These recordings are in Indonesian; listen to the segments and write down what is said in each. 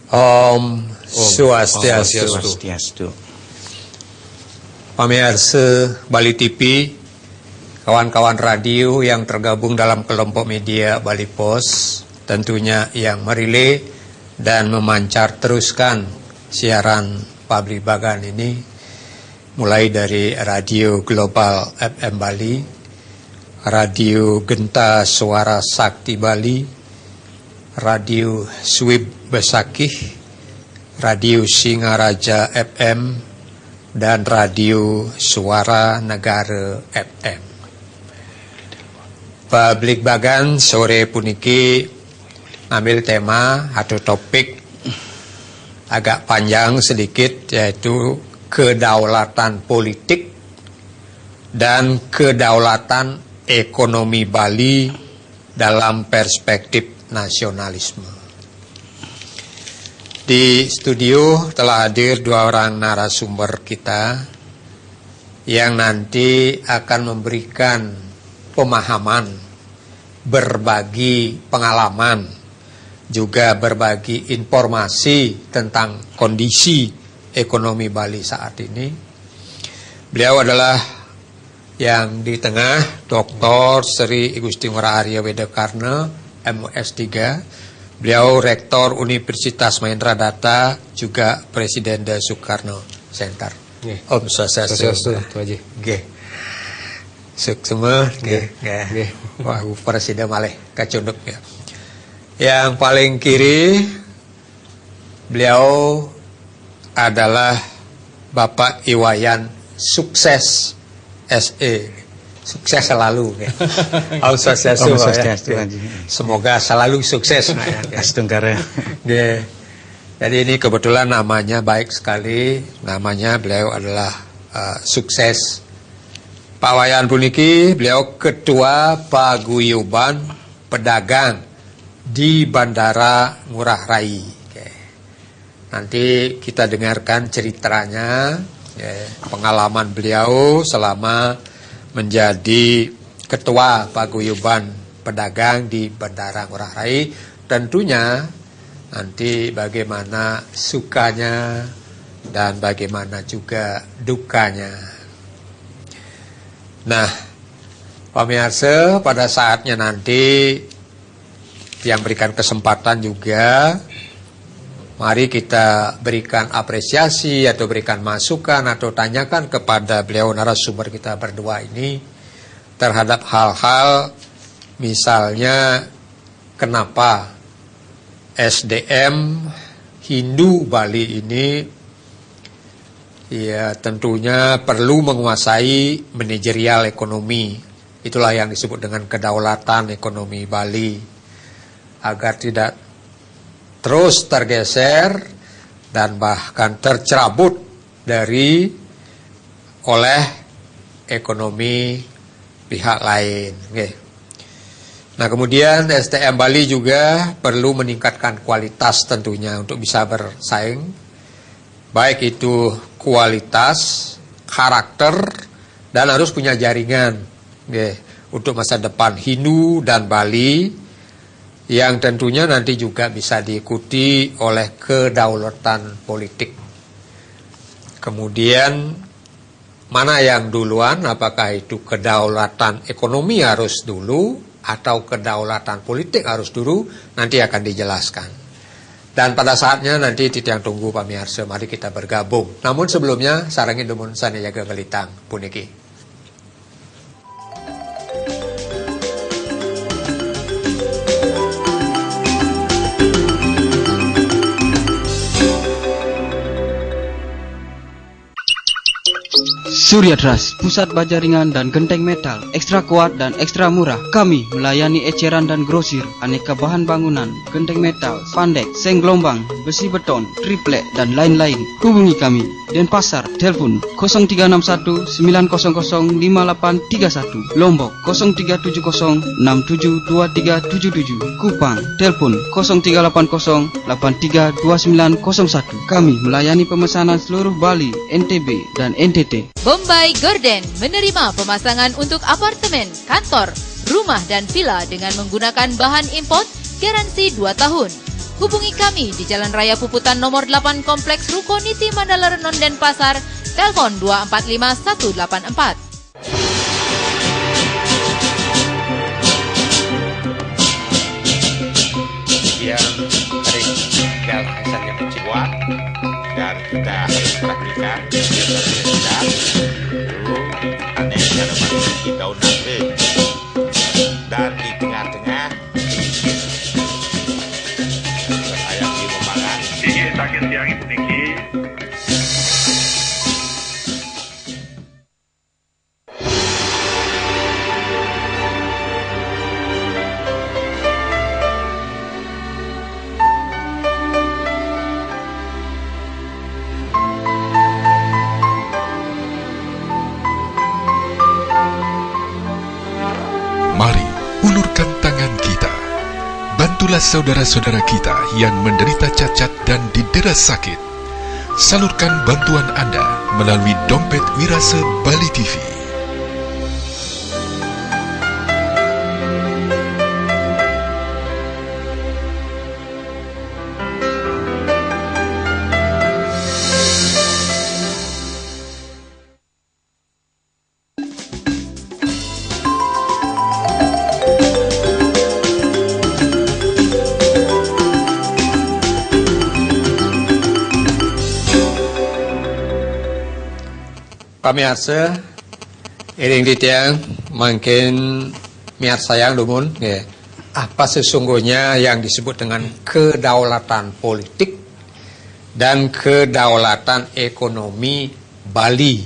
Om Swastiastu. Pemirsa Bali TV, kawan-kawan radio yang tergabung dalam kelompok media Bali Pos, tentunya yang merilai dan memancar teruskan siaran Pabrik Bagan ini, mulai dari Radio Global FM Bali, Radio Genta Suara Sakti Bali, Radio Swib Besakih, Radio Singaraja FM, dan Radio Suara Negara FM. Pabrik Bagan sore puniki ambil tema atau topik agak panjang sedikit, yaitu kedaulatan politik dan kedaulatan ekonomi Bali dalam perspektif nasionalisme. Di studio telah hadir dua orang narasumber kita yang nanti akan memberikan pemahaman, berbagi pengalaman, juga berbagi informasi tentang kondisi ekonomi Bali saat ini. Beliau adalah yang di tengah, Dr. Sri Igusti Ngurah Arya Wedakarna, MS3. Beliau Rektor Universitas Mahendra Data, juga Presiden The Soekarno Center. Om Swastiastu. Nggih. Semua nggih. Wah, Presiden malih kacunduk ya. Yang paling kiri beliau adalah Bapak Iwayan Sukses SE. Sukses selalu ya. Om Swastiastu. Semoga selalu sukses. Jadi ini kebetulan namanya baik sekali. Namanya beliau adalah Sukses. Pak Wayan puniki beliau Ketua Paguyuban Pedagang di Bandara Ngurah Rai. Nanti kita dengarkan ceritanya, pengalaman beliau selama menjadi Ketua Paguyuban Pedagang di Bandara Ngurah Rai. Tentunya nanti bagaimana sukanya dan bagaimana juga dukanya. Nah, pemirsa, pada saatnya nanti yang berikan kesempatan juga, mari kita berikan apresiasi atau berikan masukan atau tanyakan kepada beliau narasumber kita berdua ini terhadap hal-hal, misalnya kenapa SDM Hindu Bali ini ya tentunya perlu menguasai manajerial ekonomi. Itulah yang disebut dengan kedaulatan ekonomi Bali, agar tidak terus tergeser dan bahkan tercerabut oleh ekonomi pihak lain. Nah, kemudian SDM Bali juga perlu meningkatkan kualitas tentunya untuk bisa bersaing, baik itu kualitas, karakter, dan harus punya jaringan untuk masa depan Hindu dan Bali, yang tentunya nanti juga bisa diikuti oleh kedaulatan politik. Kemudian mana yang duluan, apakah itu kedaulatan ekonomi harus dulu atau kedaulatan politik harus dulu, nanti akan dijelaskan. Dan pada saatnya nanti titiang tunggu pamirsa, mari kita bergabung. Namun sebelumnya sarangin dumun sanayaga gelitang puniki. Surya Trust, pusat baja ringan dan genteng metal, ekstra kuat dan ekstra murah. Kami melayani eceran dan grosir, aneka bahan bangunan, genteng metal, pandek, seng gelombang, besi beton, triplek, dan lain-lain. Hubungi kami. Denpasar, telepon 0361 900 5831. Lombok 0370 672377. Kupang, telepon 0380 832901. Kami melayani pemesanan seluruh Bali, NTB, dan NTT. Bombay Garden menerima pemasangan untuk apartemen, kantor, rumah dan villa dengan menggunakan bahan import garansi 2 tahun. Hubungi kami di Jalan Raya Puputan nomor 8 Kompleks Ruko Niti Mandala Renon Denpasar, telepon 245184. Yang sering dan hasilnya kecewa dan kita harus perhatikan kita dulu aneh cara masih daun nabe dan di tengah-tengah ayam di memangan sakit yang ibu Niki. Mari ulurkan tangan kita. Bantulah saudara-saudara kita yang menderita cacat dan didera sakit. Salurkan bantuan Anda melalui dompet Wirase Bali TV. Pemirsa, iring ditiang makin miat sayang dumun, ya. Apa sesungguhnya yang disebut dengan kedaulatan politik dan kedaulatan ekonomi Bali?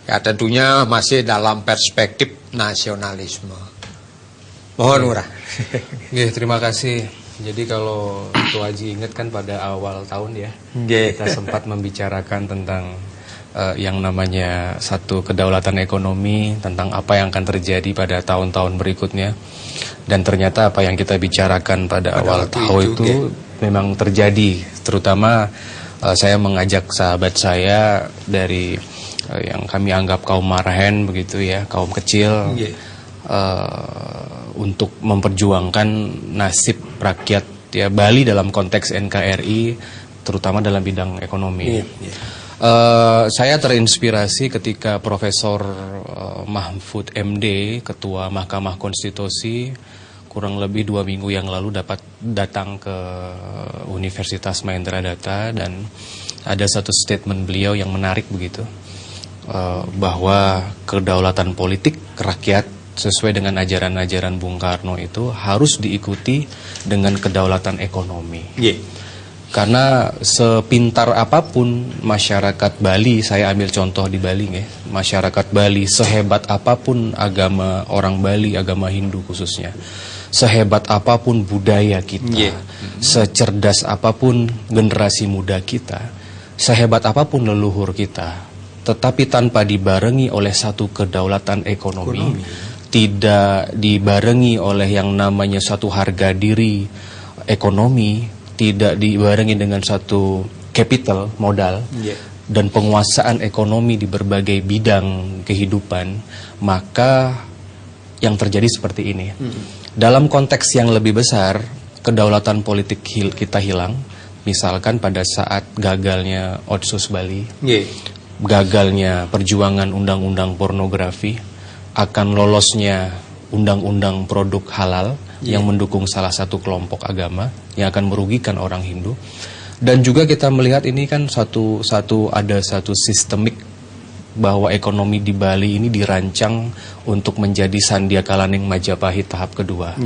Ya tentunya masih dalam perspektif nasionalisme. Mohon Lurah. Terima kasih. Jadi kalau Tuh Haji ingat kan pada awal tahun ya, kita sempat membicarakan tentang yang namanya satu kedaulatan ekonomi, tentang apa yang akan terjadi pada tahun-tahun berikutnya. Dan ternyata apa yang kita bicarakan pada awal tahun itu memang terjadi. Terutama saya mengajak sahabat saya dari yang kami anggap kaum marhen begitu ya, kaum kecil, untuk memperjuangkan nasib rakyat ya Bali dalam konteks NKRI, terutama dalam bidang ekonomi. Saya terinspirasi ketika Profesor Mahfud MD, Ketua Mahkamah Konstitusi, kurang lebih 2 minggu yang lalu datang ke Universitas Mahendra Data, dan ada satu statement beliau yang menarik begitu, bahwa kedaulatan politik rakyat sesuai dengan ajaran-ajaran Bung Karno itu harus diikuti dengan kedaulatan ekonomi. Karena sepintar apapun masyarakat Bali, saya ambil contoh di Bali ya, masyarakat Bali sehebat apapun agama orang Bali, agama Hindu khususnya, sehebat apapun budaya kita, secerdas apapun generasi muda kita, sehebat apapun leluhur kita, tetapi tanpa dibarengi oleh satu kedaulatan ekonomi, tidak dibarengi oleh yang namanya satu harga diri ekonomi, tidak dibarengi dengan satu capital, modal, dan penguasaan ekonomi di berbagai bidang kehidupan, maka yang terjadi seperti ini. Dalam konteks yang lebih besar, kedaulatan politik kita hilang. Misalkan pada saat gagalnya Otsus Bali, gagalnya perjuangan undang-undang pornografi, akan lolosnya undang-undang produk halal yang mendukung salah satu kelompok agama yang akan merugikan orang Hindu. Dan juga kita melihat ini kan ada satu sistemik bahwa ekonomi di Bali ini dirancang untuk menjadi Sandiakalaning Majapahit tahap kedua.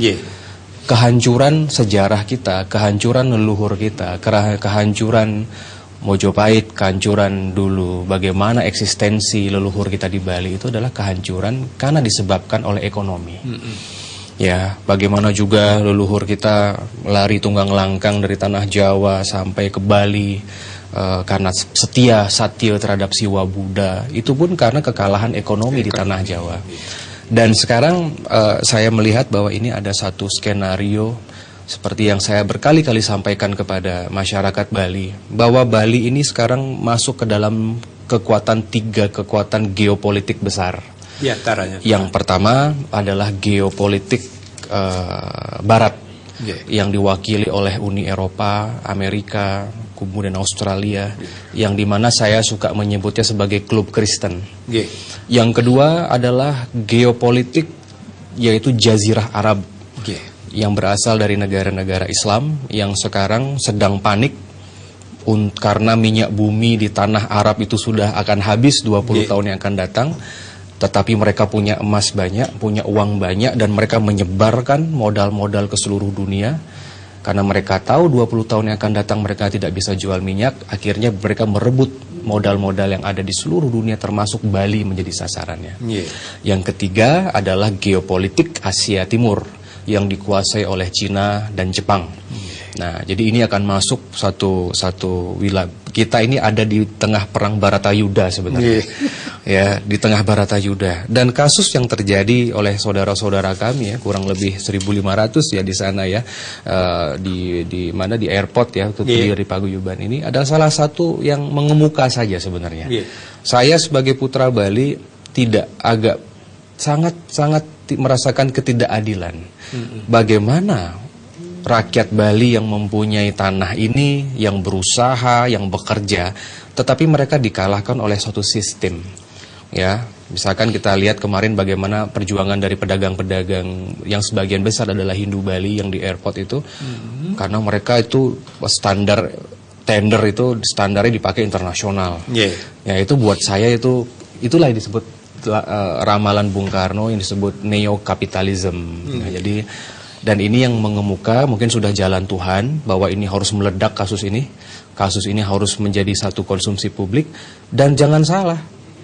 Kehancuran sejarah kita, kehancuran leluhur kita, kehancuran Mojopahit, kehancuran dulu bagaimana eksistensi leluhur kita di Bali itu adalah kehancuran karena disebabkan oleh ekonomi. Ya, bagaimana juga leluhur kita lari tunggang langkang dari tanah Jawa sampai ke Bali karena satya terhadap siwa Buddha, itu pun karena kekalahan ekonomi di tanah Jawa. Dan sekarang saya melihat bahwa ini ada satu skenario seperti yang saya berkali-kali sampaikan kepada masyarakat Bali, bahwa Bali ini sekarang masuk ke dalam tiga kekuatan geopolitik besar. Yang pertama adalah geopolitik Barat, yang diwakili oleh Uni Eropa, Amerika, kemudian Australia, yang dimana saya suka menyebutnya sebagai klub Kristen. Yang kedua adalah geopolitik, yaitu Jazirah Arab, yang berasal dari negara-negara Islam yang sekarang sedang panik karena minyak bumi di tanah Arab itu sudah akan habis 20 tahun yang akan datang. Tetapi mereka punya emas banyak, punya uang banyak, dan mereka menyebarkan modal-modal ke seluruh dunia. Karena mereka tahu 20 tahun yang akan datang mereka tidak bisa jual minyak, akhirnya mereka merebut modal-modal yang ada di seluruh dunia, termasuk Bali menjadi sasarannya. Yang ketiga adalah geopolitik Asia Timur yang dikuasai oleh Cina dan Jepang. Nah, jadi ini akan masuk satu wilayah. Kita ini ada di tengah perang Baratayuda sebenarnya. Ya, di tengah Baratayuda. Dan kasus yang terjadi oleh saudara-saudara kami ya, kurang lebih 1.500 ya di sana ya, di mana di airport ya, untuk di Paguyuban ini adalah salah satu yang mengemuka saja sebenarnya. Saya sebagai putra Bali sangat merasakan ketidakadilan. Bagaimana rakyat Bali yang mempunyai tanah ini, yang berusaha, yang bekerja, tetapi mereka dikalahkan oleh suatu sistem. Ya, misalkan kita lihat kemarin bagaimana perjuangan dari pedagang-pedagang yang sebagian besar adalah Hindu Bali yang di airport itu, karena mereka itu standar tender itu standarnya dipakai internasional. Ya, itu buat saya itulah yang disebut ramalan Bung Karno yang disebut neo-kapitalism. Nah, jadi dan ini yang mengemuka, mungkin sudah jalan Tuhan, bahwa ini harus meledak kasus ini. Kasus ini harus menjadi satu konsumsi publik. Dan jangan salah,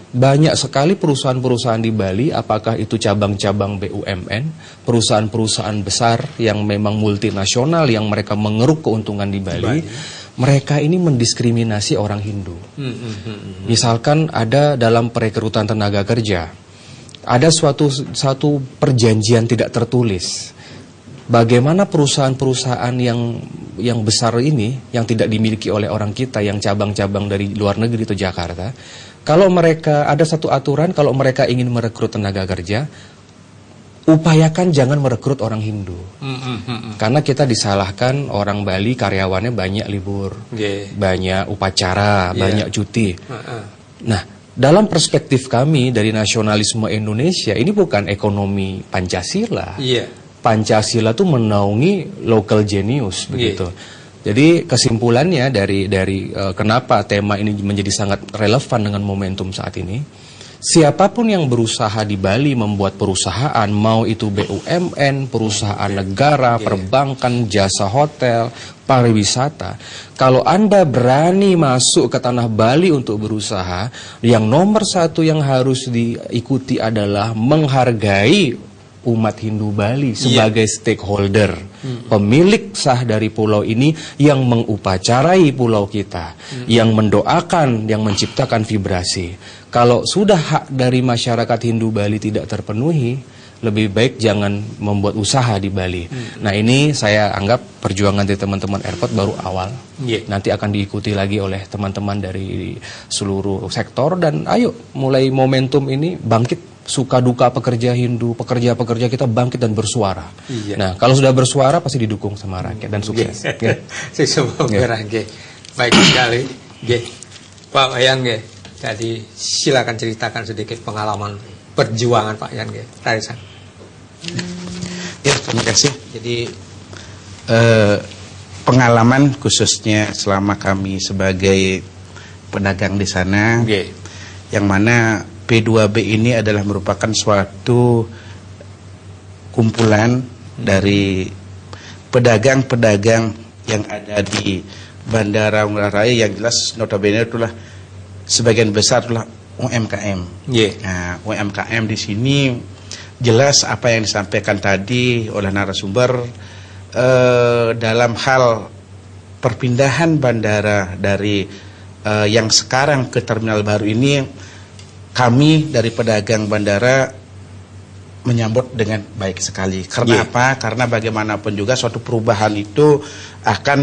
banyak sekali perusahaan-perusahaan di Bali, apakah itu cabang-cabang BUMN, perusahaan-perusahaan besar yang memang multinasional, yang mereka mengeruk keuntungan di Bali, mereka ini mendiskriminasi orang Hindu. Misalkan ada dalam perekrutan tenaga kerja, ada satu perjanjian tidak tertulis. Bagaimana perusahaan-perusahaan yang besar ini, yang tidak dimiliki oleh orang kita, yang cabang-cabang dari luar negeri atau Jakarta, kalau mereka ada satu aturan, kalau mereka ingin merekrut tenaga kerja, upayakan jangan merekrut orang Hindu. Karena kita disalahkan orang Bali karyawannya banyak libur, banyak upacara, banyak cuti. Nah, dalam perspektif kami dari nasionalisme Indonesia, ini bukan ekonomi Pancasila. Pancasila itu menaungi local genius begitu. Jadi kesimpulannya dari kenapa tema ini menjadi sangat relevan dengan momentum saat ini, siapapun yang berusaha di Bali membuat perusahaan, mau itu BUMN, perusahaan negara, perbankan, jasa hotel, pariwisata, kalau Anda berani masuk ke tanah Bali untuk berusaha, yang nomor satu yang harus diikuti adalah menghargai umat Hindu Bali sebagai stakeholder, pemilik sah dari pulau ini, yang mengupacarai pulau kita, yang mendoakan, yang menciptakan vibrasi. Kalau sudah hak dari masyarakat Hindu Bali tidak terpenuhi, lebih baik jangan membuat usaha di Bali. Nah, ini saya anggap perjuangan dari teman-teman airport baru awal. Nanti akan diikuti lagi oleh teman-teman dari seluruh sektor, dan ayo mulai momentum ini bangkit. Suka duka pekerja Hindu, pekerja-pekerja kita bangkit dan bersuara. Nah, kalau sudah bersuara pasti didukung sama rakyat dan sukses. Baik sekali. Pak Wayan, jadi silakan ceritakan sedikit pengalaman perjuangan Pak Yan. Tarisan. Ya, terima kasih. Jadi pengalaman khususnya selama kami sebagai pedagang di sana, yang mana P2B ini adalah merupakan suatu kumpulan dari pedagang-pedagang yang ada di Bandara Ngurah Rai, yang jelas notabene itulah sebagian besar adalah UMKM. Nah, UMKM di sini jelas apa yang disampaikan tadi oleh narasumber dalam hal perpindahan bandara dari yang sekarang ke terminal baru ini. Kami dari pedagang bandara menyambut dengan baik sekali. Karena apa? Karena bagaimanapun juga suatu perubahan itu akan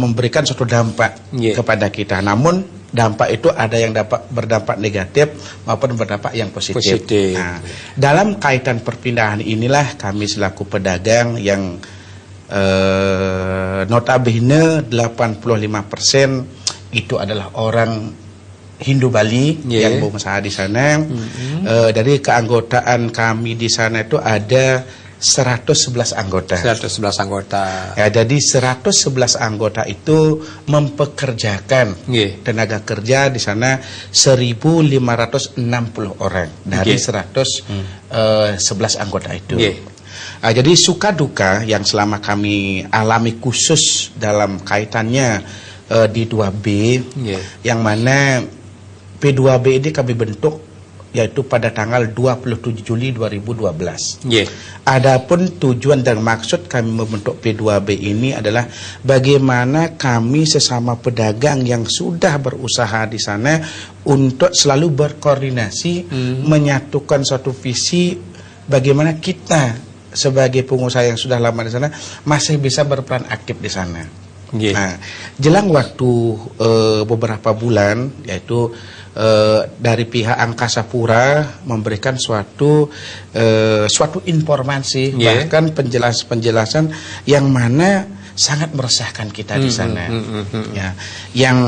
memberikan suatu dampak kepada kita. Namun dampak itu ada yang berdampak negatif maupun berdampak yang positif. Nah, dalam kaitan perpindahan inilah kami selaku pedagang yang notabene 85% itu adalah orang Hindu Bali yang berusaha di sana. Dari keanggotaan kami di sana itu ada 111 anggota. 111 anggota. Ya, jadi 111 anggota itu mempekerjakan tenaga kerja di sana 1.560 orang dari 111 anggota itu. Jadi suka duka yang selama kami alami khusus dalam kaitannya di 2B, yang mana P2B ini kami bentuk yaitu pada tanggal 27 Juli 2012. Adapun tujuan dan maksud kami membentuk P2B ini adalah bagaimana kami sesama pedagang yang sudah berusaha di sana untuk selalu berkoordinasi, menyatukan suatu visi bagaimana kita sebagai pengusaha yang sudah lama di sana masih bisa berperan aktif di sana. Nah, jelang waktu beberapa bulan, yaitu dari pihak Angkasa Pura memberikan suatu informasi, bahkan penjelasan yang mana sangat meresahkan kita di sana. Yang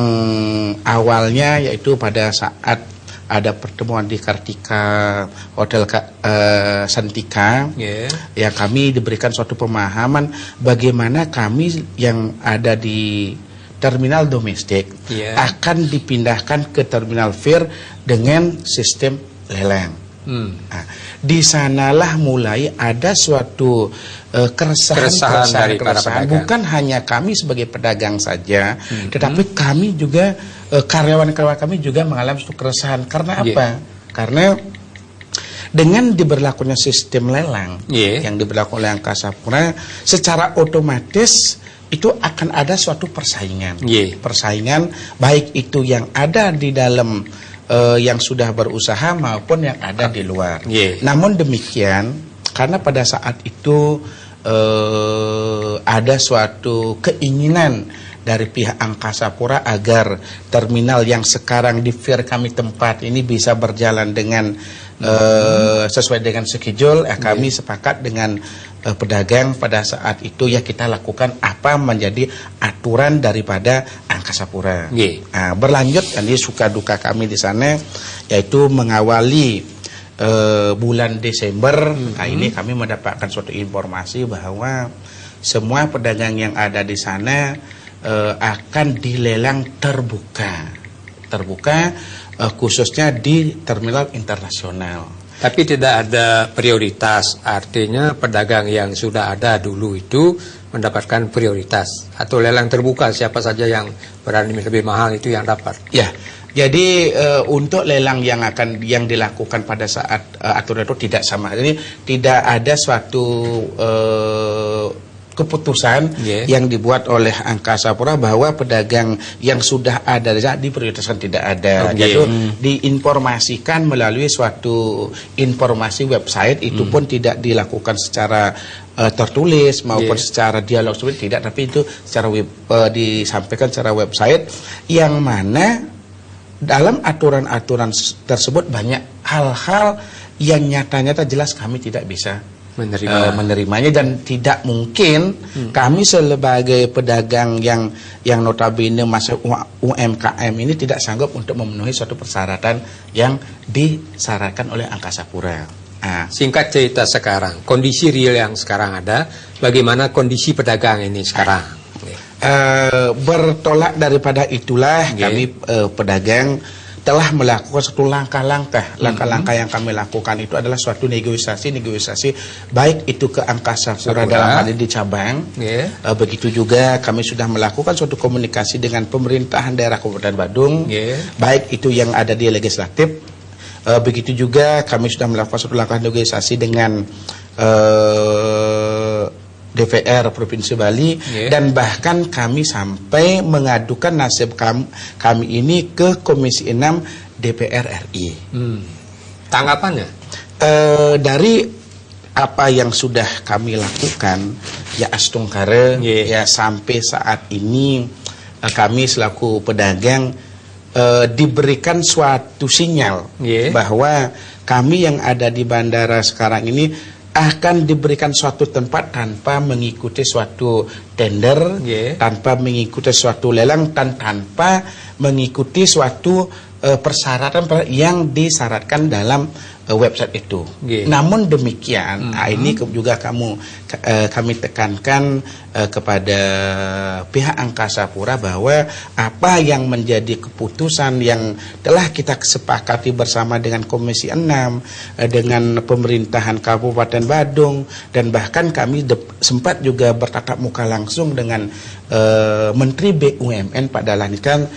awalnya yaitu pada saat ada pertemuan di Kartika Hotel Santika, yang kami diberikan suatu pemahaman bagaimana kami yang ada di terminal domestik akan dipindahkan ke terminal fir dengan sistem lelang. Nah, di sanalah mulai ada suatu keresahan bukan hanya kami sebagai pedagang saja, tetapi kami juga karyawan-karyawan kami juga mengalami suatu keresahan. Karena apa? Karena dengan diberlakunya sistem lelang yang diberlakukan oleh Angkasa Pura, secara otomatis itu akan ada suatu persaingan. Persaingan baik itu yang ada di dalam yang sudah berusaha maupun yang ada di luar. Namun demikian, karena pada saat itu ada suatu keinginan dari pihak Angkasa Pura agar terminal yang sekarang di fir kami tempat ini bisa berjalan dengan sesuai dengan schedule, kami sepakat dengan pedagang pada saat itu kita lakukan apa menjadi aturan daripada Angkasa Pura. Nah, berlanjut ini suka duka kami di sana, yaitu mengawali bulan Desember. Nah, ini kami mendapatkan suatu informasi bahwa semua pedagang yang ada di sana akan dilelang terbuka, khususnya di terminal internasional. Tapi tidak ada prioritas, artinya pedagang yang sudah ada dulu itu mendapatkan prioritas, atau lelang terbuka siapa saja yang berani lebih mahal itu yang dapat. Ya, jadi untuk lelang yang dilakukan pada saat aturan itu tidak sama. Jadi tidak ada suatu keputusan yang dibuat oleh Angkasa Pura bahwa pedagang yang sudah ada diprioritaskan, tidak ada. Jadi diinformasikan melalui suatu informasi website, itu pun tidak dilakukan secara tertulis maupun secara dialog seperti tidak, tapi itu secara disampaikan secara website, yang mana dalam aturan-aturan tersebut banyak hal-hal yang nyata-nyata jelas kami tidak bisa menerimanya, dan tidak mungkin kami sebagai pedagang yang notabene masuk UMKM ini tidak sanggup untuk memenuhi suatu persyaratan yang disyaratkan oleh Angkasa Pura. Singkat cerita sekarang, kondisi real yang sekarang ada, bagaimana kondisi pedagang ini sekarang? Bertolak daripada itulah kami pedagang telah melakukan suatu langkah-langkah yang kami lakukan itu adalah suatu negosiasi baik itu ke Angkasa Pura dalam hal ini di cabang, begitu juga kami sudah melakukan suatu komunikasi dengan pemerintahan daerah Kabupaten Badung, baik itu yang ada di legislatif, begitu juga kami sudah melakukan suatu langkah negosiasi dengan DPR Provinsi Bali, dan bahkan kami sampai mengadukan nasib kami ini ke Komisi 6 DPR RI. Tanggapannya? Dari apa yang sudah kami lakukan, ya astungkare, ya sampai saat ini kami selaku pedagang diberikan suatu sinyal bahwa kami yang ada di bandara sekarang ini akan diberikan suatu tempat tanpa mengikuti suatu tender, tanpa mengikuti suatu lelang, dan tanpa mengikuti suatu persyaratan yang disyaratkan dalam website itu. Namun demikian, ini juga kami tekankan kepada pihak Angkasa Pura bahwa apa yang menjadi keputusan yang telah kita sepakati bersama dengan Komisi 6, dengan pemerintahan Kabupaten Badung, dan bahkan kami sempat juga bertatap muka langsung dengan Menteri BUMN Pak Dahlan Iskan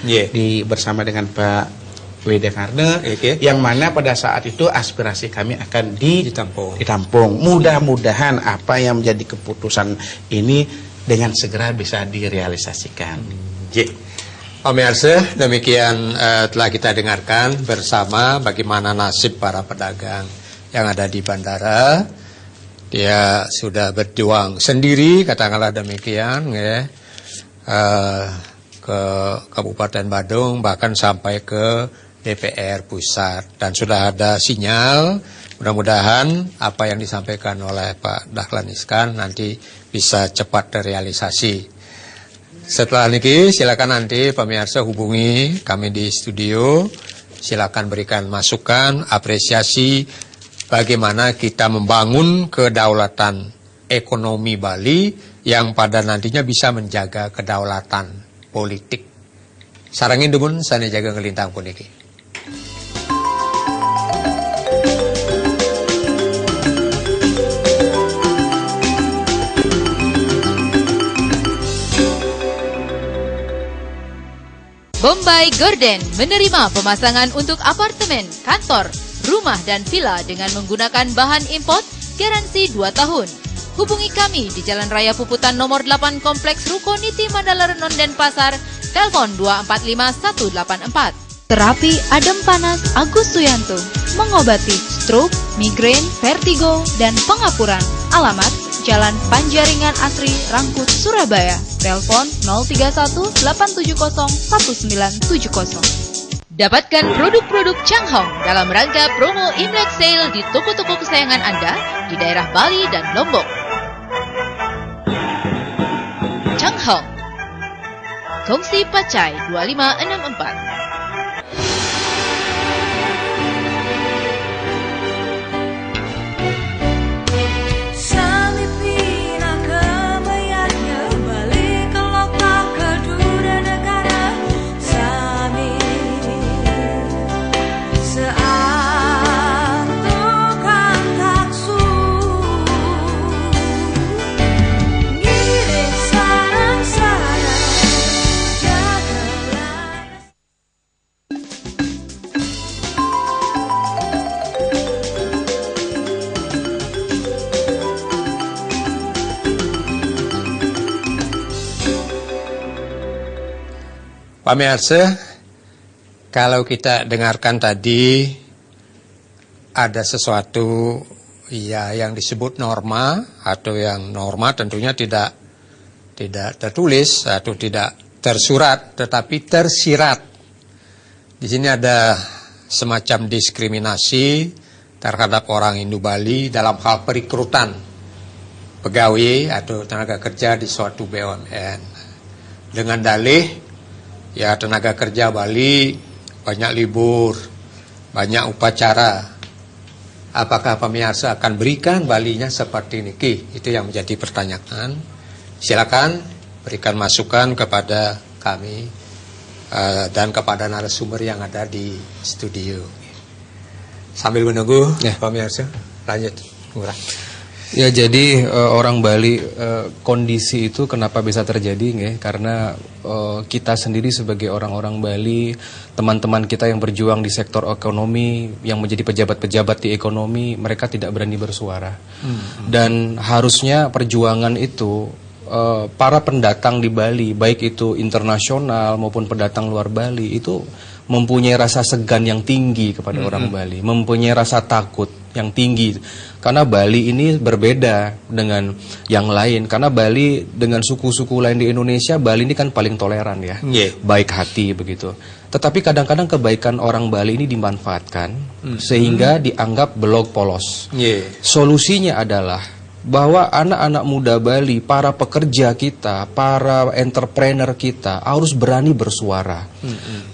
bersama dengan Pak WD Karne, yang mana pada saat itu aspirasi kami akan ditampung. Mudah-mudahan apa yang menjadi keputusan ini dengan segera bisa direalisasikan. Pemirsa, demikian telah kita dengarkan bersama bagaimana nasib para pedagang yang ada di bandara. Dia sudah berjuang sendiri, katakanlah demikian, ke Kabupaten Badung, bahkan sampai ke DPR pusat, dan sudah ada sinyal. Mudah-mudahan apa yang disampaikan oleh Pak Dahlan Iskan nanti bisa cepat terrealisasi. Setelah niki silakan nanti pemirsa hubungi kami di studio, silakan berikan masukan, apresiasi bagaimana kita membangun kedaulatan ekonomi Bali yang pada nantinya bisa menjaga kedaulatan politik. Sarangin dumun sana jaga ngelintang puniki. Bombay Garden menerima pemasangan untuk apartemen, kantor, rumah dan villa dengan menggunakan bahan import garansi 2 tahun. Hubungi kami di Jalan Raya Puputan nomor 8 Kompleks Ruko Niti Mandala Renon Denpasar, telepon 245184. Terapi adem panas Agus Suyanto, mengobati stroke, migrain, vertigo, dan pengapuran. Alamat Jalan Panjaringan Asri, Rangkut, Surabaya. Telepon 031 870 1970. Dapatkan produk-produk Changhong dalam rangka promo Imlek Sale di toko-toko kesayangan Anda di daerah Bali dan Lombok. Changhong, Kongsi Pacai 2564. Pemirsa, kalau kita dengarkan tadi ada sesuatu yang disebut norma, atau yang norma tentunya tidak tertulis atau tidak tersurat, tetapi tersirat. Di sini ada semacam diskriminasi terhadap orang Hindu Bali dalam hal perekrutan pegawai atau tenaga kerja di suatu BUMN dengan dalih tenaga kerja Bali banyak libur, banyak upacara. Apakah pemirsa akan berikan Balinya seperti niki? Itu yang menjadi pertanyaan. Silakan berikan masukan kepada kami dan kepada narasumber yang ada di studio. Sambil menunggu, pemirsa, lanjut. Ya, jadi orang Bali, kondisi itu kenapa bisa terjadi, karena kita sendiri sebagai orang-orang Bali, teman-teman kita yang berjuang di sektor ekonomi, yang menjadi pejabat-pejabat di ekonomi, mereka tidak berani bersuara. Dan harusnya perjuangan itu para pendatang di Bali, baik itu internasional maupun pendatang luar Bali, itu mempunyai rasa segan yang tinggi kepada orang Bali, mempunyai rasa takut yang tinggi. Karena Bali ini berbeda dengan yang lain. Karena Bali dengan suku-suku lain di Indonesia, Bali ini kan paling toleran ya, baik hati begitu. Tetapi kadang-kadang kebaikan orang Bali ini dimanfaatkan sehingga dianggap belok polos. Solusinya adalah bahwa anak-anak muda Bali, para pekerja kita, para entrepreneur kita harus berani bersuara.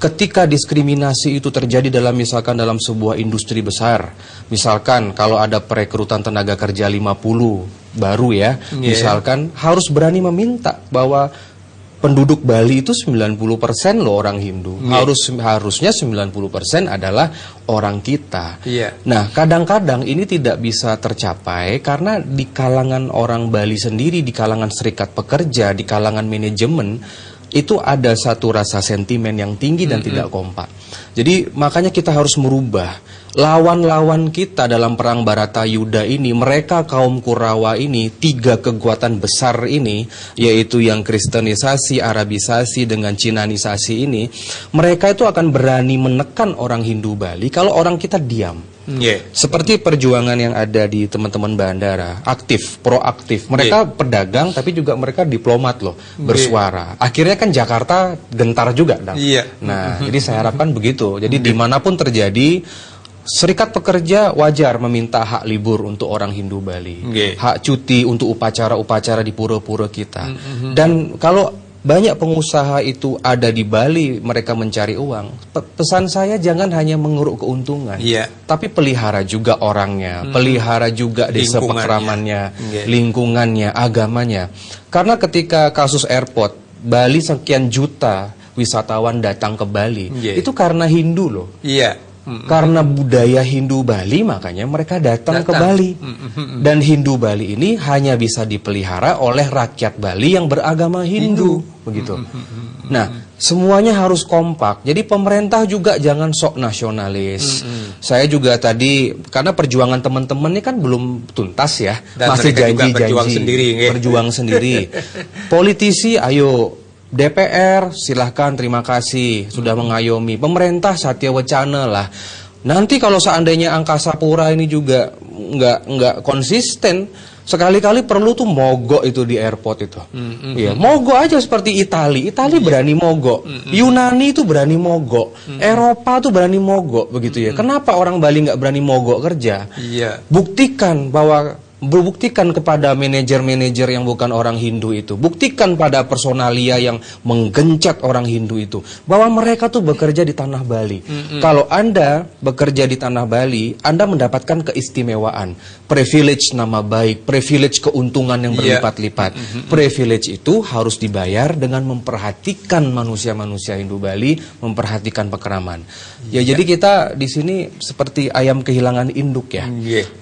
Ketika diskriminasi itu terjadi misalkan dalam sebuah industri besar, misalkan kalau ada perekrutan tenaga kerja 50 baru ya, misalkan harus berani meminta bahwa penduduk Bali itu 90% loh orang Hindu. Harusnya 90% adalah orang kita. Nah, kadang-kadang ini tidak bisa tercapai karena di kalangan orang Bali sendiri, di kalangan serikat pekerja, di kalangan manajemen, itu ada satu rasa sentimen yang tinggi dan tidak kompak. Jadi makanya kita harus merubah. Lawan-lawan kita dalam perang Baratayuda ini, mereka kaum Kurawa ini, 3 kekuatan besar ini, yaitu yang Kristenisasi, Arabisasi, dengan Cinanisasi ini, mereka itu akan berani menekan orang Hindu Bali kalau orang kita diam. Seperti perjuangan yang ada di teman-teman bandara, aktif, proaktif. Mereka pedagang tapi juga mereka diplomat loh, bersuara. Akhirnya kan Jakarta gentar juga. Nah, jadi saya harapkan begitu. Jadi dimanapun terjadi, serikat pekerja wajar meminta hak libur untuk orang Hindu Bali, hak cuti untuk upacara-upacara di pura-pura kita. Dan kalau banyak pengusaha itu ada di Bali, mereka mencari uang. Pesan saya jangan hanya menguruk keuntungan, tapi pelihara juga orangnya, pelihara juga desa pekramannya, lingkungannya, agamanya. Karena ketika kasus airport, Bali sekian juta wisatawan datang ke Bali, itu karena Hindu loh. Karena budaya Hindu Bali, makanya mereka datang ke Bali. Dan Hindu Bali ini hanya bisa dipelihara oleh rakyat Bali yang beragama Hindu, begitu. Nah, semuanya harus kompak. Jadi pemerintah juga jangan sok nasionalis. Saya juga tadi, karena perjuangan teman-teman ini kan belum tuntas ya, dan masih janji-janji, berjuang sendiri. Politisi, ayo. DPR silahkan, terima kasih sudah mengayomi. Pemerintah Satya Wacana lah. Nanti kalau seandainya Angkasa Pura ini juga nggak konsisten, sekali-kali perlu tuh mogok itu di airport itu. Mogok aja seperti Itali berani mogok. Yunani itu berani mogok. Eropa tuh berani mogok begitu ya. Kenapa orang Bali nggak berani mogok kerja? Buktikan kepada manajer-manajer yang bukan orang Hindu itu, buktikan pada personalia yang menggencet orang Hindu itu, bahwa mereka tuh bekerja di tanah Bali. Kalau Anda bekerja di tanah Bali, Anda mendapatkan keistimewaan, privilege nama baik, privilege keuntungan yang berlipat-lipat. Privilege itu harus dibayar dengan memperhatikan manusia-manusia Hindu Bali, memperhatikan pekraman. Jadi kita di sini seperti ayam kehilangan induk ya.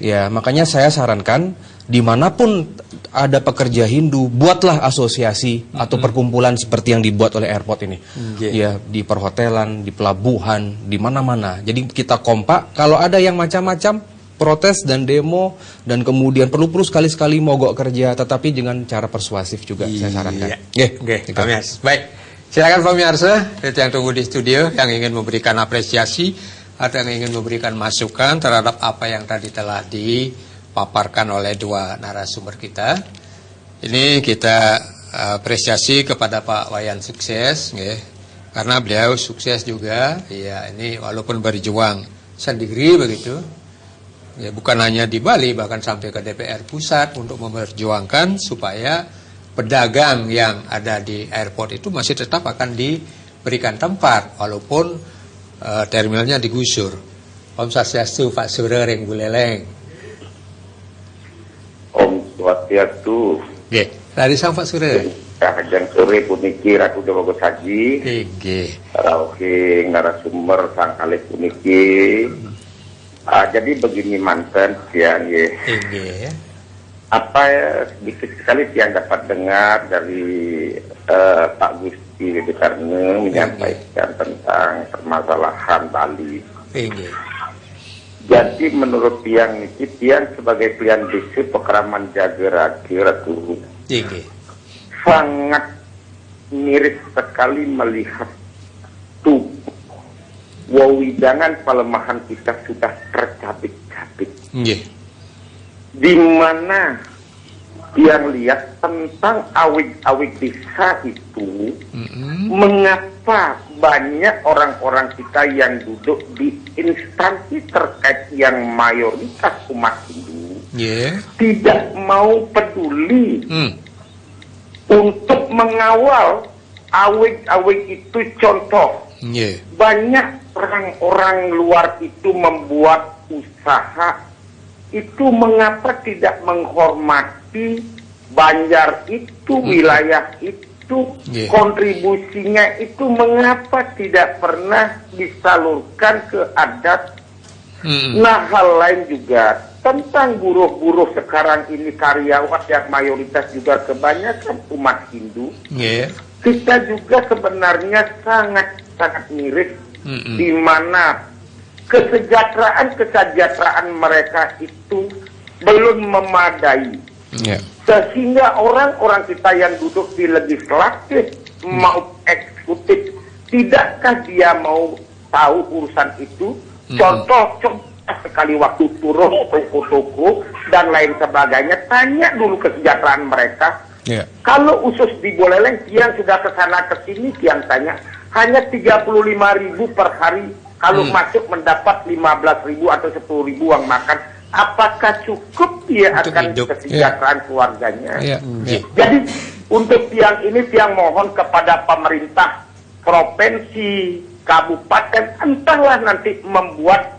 Ya, makanya saya sarankan dimanapun ada pekerja Hindu, buatlah asosiasi atau perkumpulan seperti yang dibuat oleh airport ini. Ya, di perhotelan, di pelabuhan, di mana-mana. Jadi kita kompak. Kalau ada yang macam-macam protes dan demo, dan kemudian perlu sekali-sekali mogok kerja, tetapi dengan cara persuasif juga saya sarankan. Baik, silakan pemirsa yang tunggu di studio yang ingin memberikan apresiasi atau yang ingin memberikan masukan terhadap apa yang tadi telah dipaparkan oleh dua narasumber kita. Ini kita apresiasi kepada Pak Wayan Sukses, karena beliau sukses juga. Ya, ini walaupun berjuang sendiri begitu. Ya, bukan hanya di Bali, bahkan sampai ke DPR pusat untuk memperjuangkan supaya pedagang yang ada di airport itu masih tetap akan diberikan tempat walaupun terminalnya digusur. Om Swastiastu, Pak Surering Buleleng. Om Swastiastu. Dari sang Pak Surering. Kahajang sore puniki Ratu Dewa Saji. Rauhi narasumber sang kalih puniki. Jadi begini mantan siang apa sedikit sekali yang dapat dengar dari Pak Gusti Widikarne menyampaikan tentang permasalahan Bali. Jadi menurut tiang sebagai pilihan desa pekraman Jageraki Ratu sangat miris sekali melihat tubuh wawidangan pelemahan kita sudah tercabik-cabik. di mana yang lihat tentang awik-awik desa itu, mengapa banyak orang-orang kita yang duduk di instansi terkait yang mayoritas umat Hindu tidak mau peduli untuk mengawal awik-awik itu. Contoh, banyak orang-orang luar itu membuat usaha itu, mengapa tidak menghormati Banjar itu, wilayah itu, kontribusinya itu, mengapa tidak pernah disalurkan ke adat. Nah, hal lain juga tentang buruh-buruh sekarang ini, karyawan yang mayoritas juga kebanyakan umat Hindu. Kita juga sebenarnya sangat miris, di mana kesejahteraan mereka itu belum memadai. Sehingga orang-orang kita yang duduk di legislatif mau eksekutif, tidakkah dia mau tahu urusan itu? Contoh sekali waktu turun toko-toko dan lain sebagainya, tanya dulu kesejahteraan mereka. Kalau usus di Buleleng, tiang sudah kesana kesini, tiang tanya hanya 35.000 per hari. Kalau masuk mendapat 15.000 atau 10.000 uang makan, apakah cukup dia untuk akan hidup, kesejahteraan keluarganya? Jadi untuk tiang ini, tiang mohon kepada pemerintah provinsi, kabupaten, entahlah nanti membuat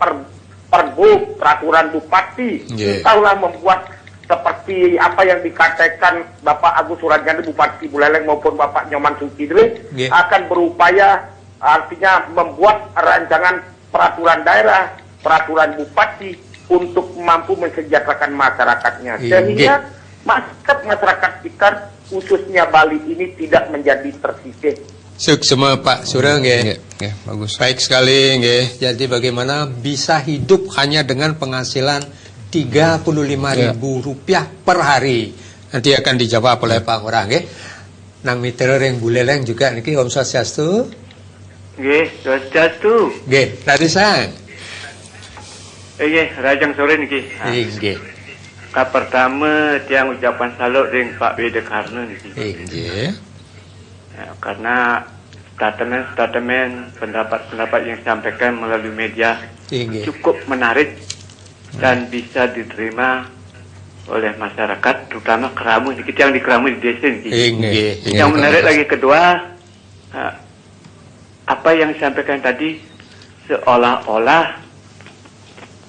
pergub, peraturan bupati, entahlah membuat seperti apa yang dikatakan Bapak Agus Suradjana, Bupati Buleleng, maupun Bapak Nyoman Sukidre, akan berupaya, artinya membuat rancangan peraturan daerah, peraturan bupati untuk mampu mensejahterakan masyarakatnya, sehingga masyarakat kita, khususnya Bali ini, tidak menjadi tersisih. Suksema Pak Sureng, bagus. Baik sekali, jadi bagaimana bisa hidup hanya dengan penghasilan Rp35.000 per hari? Nanti akan dijawab oleh Pak Ngurah, Nang mitra yang Buleleng juga niki Om Swastiastu. Swastiastu. Tadi sang. Rajang sore niki. Pertama tiang ucapan salut dengan Pak Widekarno niki. Karena statement pendapat-pendapat yang disampaikan melalui media cukup menarik dan bisa diterima oleh masyarakat, terutama Keramu, kita yang di Keramu di desa ini. Yang menarik lagi kedua, apa yang disampaikan tadi, seolah-olah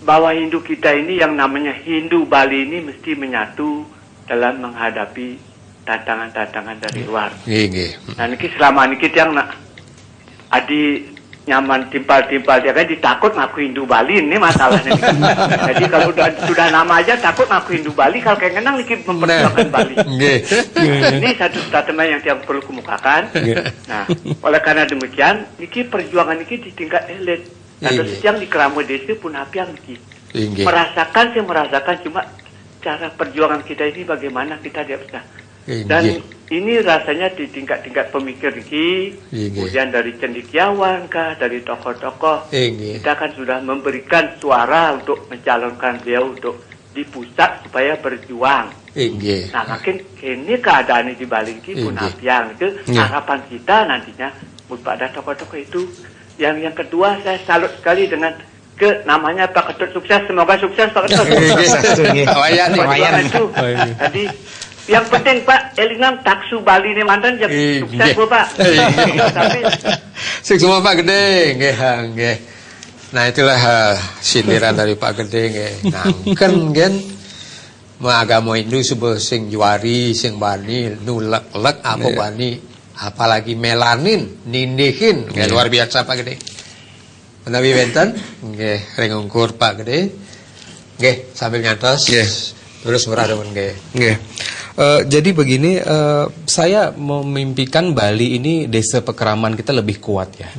bahwa Hindu kita ini, yang namanya Hindu Bali ini, mesti menyatu dalam menghadapi tantangan-tantangan dari luar. Nah, ini selama ini kita yang adi nyaman timpal-timpal dia kan ditakut ngaku Hindu Bali, ini masalahnya. Jadi kalau sudah nama aja takut ngaku Hindu Bali, kalau kayak ngenang nih memperjuangkan Bali. Ini satu statement yang dia perlu kemukakan. Nah, oleh karena demikian, ini perjuangan ini di tingkat elit. Atau yang di Keramu Desa pun apiang ini merasakan cuma cara perjuangan kita ini bagaimana kita dia bisa. Dan ini rasanya di tingkat-tingkat pemikir ini, kemudian dari cendekiawan kah, dari tokoh-tokoh, kita kan sudah memberikan suara untuk mencalonkan beliau untuk di pusat supaya berjuang. Nah, makin ini keadaan di Bali ini pun apiang itu harapan kita nantinya pada tokoh-tokoh itu. Yang kedua, saya salut sekali dengan namanya Pak Ketut sukses, semoga sukses Pak Ketut. Tadi yang penting Pak, elingan taksu Bali ini mantan jadi sukses Pak. Tapi sukses Pak Gede, Nah, itulah sindiran dari Pak Gede, Nangken agama Hindu sebuah sing juari, sing bani, nulek-lek apa bani, apalagi melanin, nindihin, luar biasa Pak Gede. Menawi wenten, rengungkur Pak Gede, sambil nyantos, terus murah demen jadi begini, saya memimpikan Bali ini desa pekeraman kita lebih kuat ya.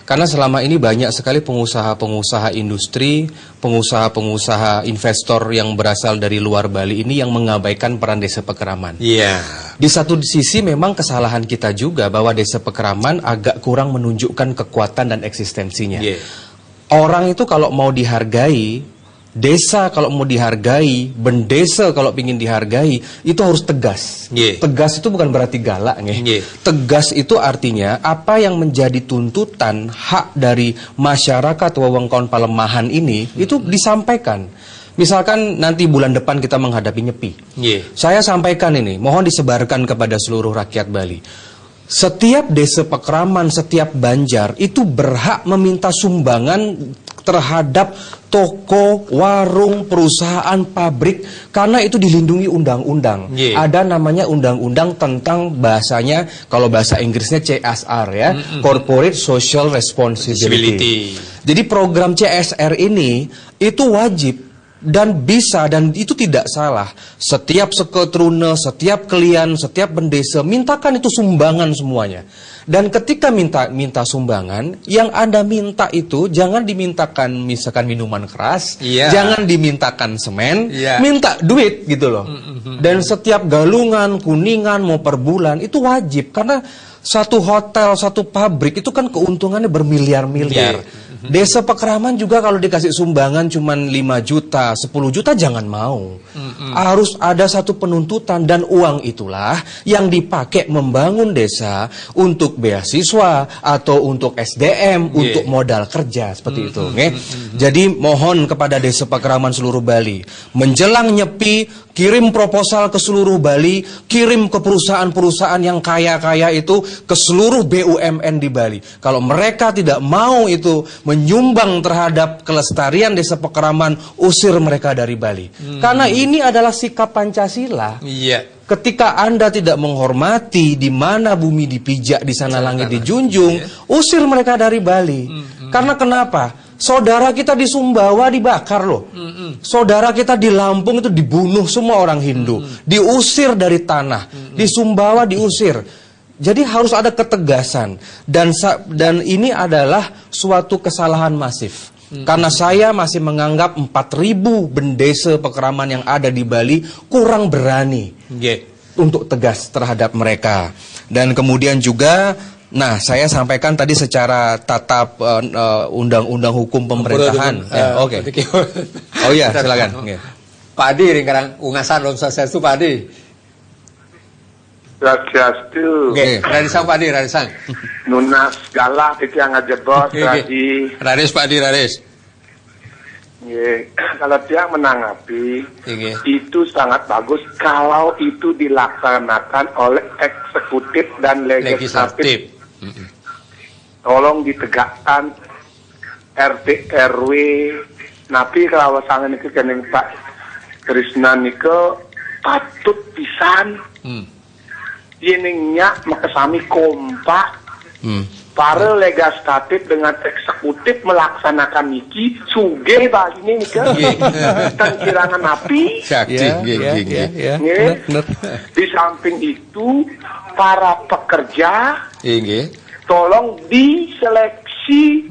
Karena selama ini banyak sekali pengusaha-pengusaha industri, pengusaha-pengusaha investor yang berasal dari luar Bali ini yang mengabaikan peran desa pekeraman. Di satu sisi memang kesalahan kita juga bahwa desa pekeraman agak kurang menunjukkan kekuatan dan eksistensinya. Orang itu kalau mau dihargai, Desa kalau mau dihargai, bendesa kalau ingin dihargai, itu harus tegas. Tegas itu bukan berarti galak. Tegas itu artinya apa yang menjadi tuntutan hak dari masyarakat wewengkon Palemahan ini, itu disampaikan. Misalkan nanti bulan depan kita menghadapi Nyepi. Saya sampaikan ini, mohon disebarkan kepada seluruh rakyat Bali. Setiap desa Pekraman, setiap banjar itu berhak meminta sumbangan terhadap toko, warung, perusahaan, pabrik, karena itu dilindungi undang-undang. Ada namanya undang-undang tentang bahasanya, kalau bahasa Inggrisnya CSR ya, Corporate Social Responsibility. Jadi program CSR ini itu wajib dan bisa, dan itu tidak salah. Setiap seketrune, setiap klien, setiap bendesa mintakan itu sumbangan semuanya. Dan ketika minta sumbangan, yang Anda minta itu jangan dimintakan misalkan minuman keras, jangan dimintakan semen, minta duit gitu loh. Dan setiap galungan, kuningan mau per bulan itu wajib, karena satu hotel, satu pabrik itu kan keuntungannya bermiliar-miliar. Desa Pekraman juga kalau dikasih sumbangan cuma 5 juta, 10 juta jangan mau. Harus ada satu penuntutan, dan uang itulah yang dipakai membangun desa untuk beasiswa atau untuk SDM, untuk modal kerja seperti itu. Jadi mohon kepada Desa Pekraman seluruh Bali, menjelang Nyepi kirim proposal ke seluruh Bali, kirim ke perusahaan-perusahaan yang kaya-kaya itu, ke seluruh BUMN di Bali. Kalau mereka tidak mau itu menyumbang terhadap kelestarian Desa Pekraman, usir mereka dari Bali. Karena ini adalah sikap Pancasila. Ketika Anda tidak menghormati di mana bumi dipijak, di sana langit dijunjung, usir mereka dari Bali. Karena kenapa? Saudara kita di Sumbawa dibakar loh. Saudara kita di Lampung itu dibunuh semua orang Hindu. Diusir dari tanah. Di Sumbawa diusir. Jadi harus ada ketegasan. Dan ini adalah suatu kesalahan masif. Karena saya masih menganggap 4.000 bendesa Pekraman yang ada di Bali kurang berani untuk tegas terhadap mereka. Dan kemudian juga, nah saya sampaikan tadi secara tatap undang-undang hukum pemerintahan. Oke. Oh iya, silakan. Pak Adi, ringkaran ungasan lom sukses itu Pak Adi. Swastiastu. Radisang Pak Adi, radisang. Nunas galah itu yang ngajebot tadi. Radis Pak Adi, radis. Kalau dia menanggapi, itu sangat bagus kalau itu dilaksanakan oleh eksekutif dan legislatif. Tolong ditegakkan RT RW. Napi kalau sangat itu kening Pak Krisna nike patut pisan. Yeningnya makasami kompak. Para legislatif dengan eksekutif melaksanakan niki suge Bali ini ke tangkirangan api. Di samping itu para pekerja tolong diseleksi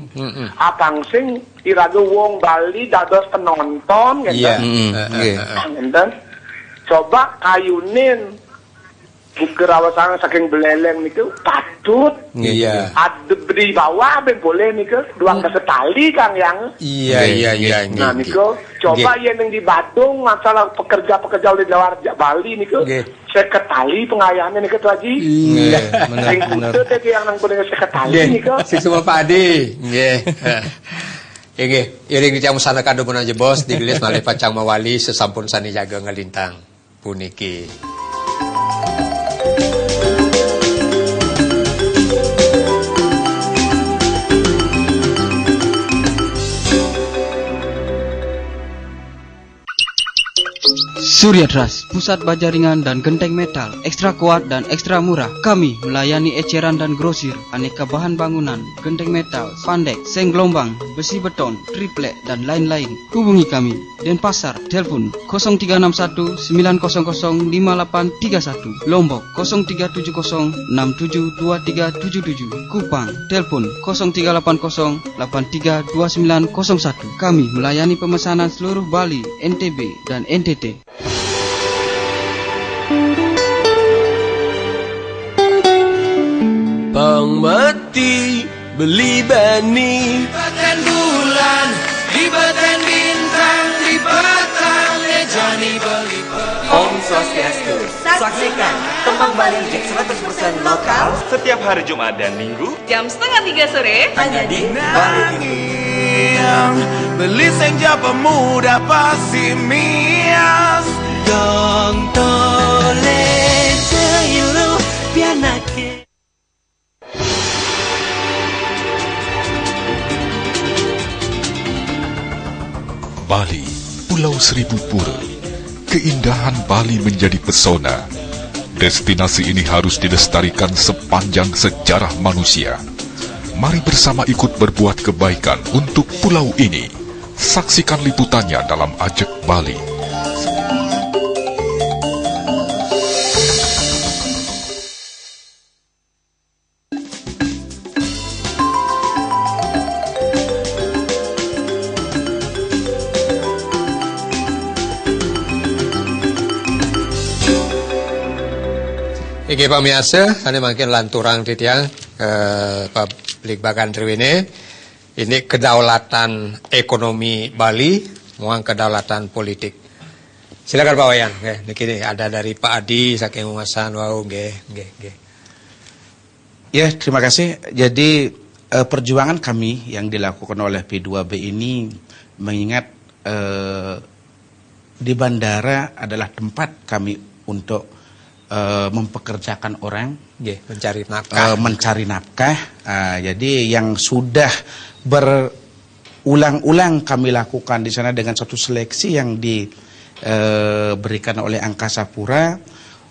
apang sing iraga wong Bali dados penonton dan coba kayunin Bukerawasan saking beleleng niku patut. Ada beri bawah ben boleh niku duang kesetali Kang yang. Nah niku coba yang di Badung masalah pekerja-pekerja di luar Bali niku seketali pengayahannya niku tuh Haji. Sing kudu teh yang nang kudu seketali niku. Si semua Pak Adi. Iring dicang sana kado pun aja bos digelis malih pacang mawali sesampun sani jaga ngelintang puniki. Surya Trust, pusat baja ringan dan genteng metal, ekstra kuat dan ekstra murah. Kami melayani eceran dan grosir, aneka bahan bangunan, genteng metal, pandek, seng gelombang, besi beton, triplek, dan lain-lain. Hubungi kami, Denpasar, telepon 0361 900 5831, Lombok 0370 672377, Kupang, telepon 0380 832901. Kami melayani pemesanan seluruh Bali, NTB, dan NTT. Bang mati beli bani, beten bulan, di beten bintang, di Om Swastiastu. Saksikan Kembang Bali Reject 100% lokal setiap hari Jumat dan Minggu jam 2:30 sore hanya di Bali TV. Beli senja pemuda pesimis. Dong tole sayuru pianake. Bali, Pulau Seribu Pura. Keindahan Bali menjadi pesona. Destinasi ini harus dilestarikan sepanjang sejarah manusia. Mari bersama ikut berbuat kebaikan untuk pulau ini. Saksikan liputannya dalam Ajak Bali. Iki pamiasa, ane makin lanturang titiang publik bagan triwene. Ini kedaulatan ekonomi Bali, muang kedaulatan politik. Silakan Pak Wayan, niki ada dari Pak Adi saking Ungasan, wow, nggih. Ya, terima kasih. Jadi perjuangan kami yang dilakukan oleh P2B ini mengingat di bandara adalah tempat kami untuk mempekerjakan orang, mencari nafkah. Jadi yang sudah berulang-ulang kami lakukan di sana dengan satu seleksi yang diberikan oleh Angkasa Pura,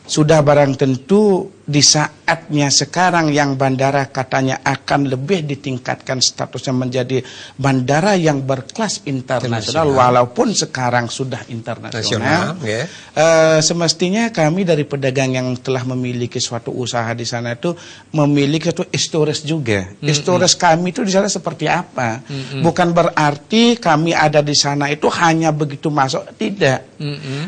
sudah barang tentu di saatnya sekarang yang bandara katanya akan lebih ditingkatkan statusnya menjadi bandara yang berkelas internasional, walaupun sekarang sudah internasional. Semestinya kami dari pedagang yang telah memiliki suatu usaha di sana itu memiliki suatu storage juga. Storage kami itu di sana seperti apa? Bukan berarti kami ada di sana itu hanya begitu masuk, tidak.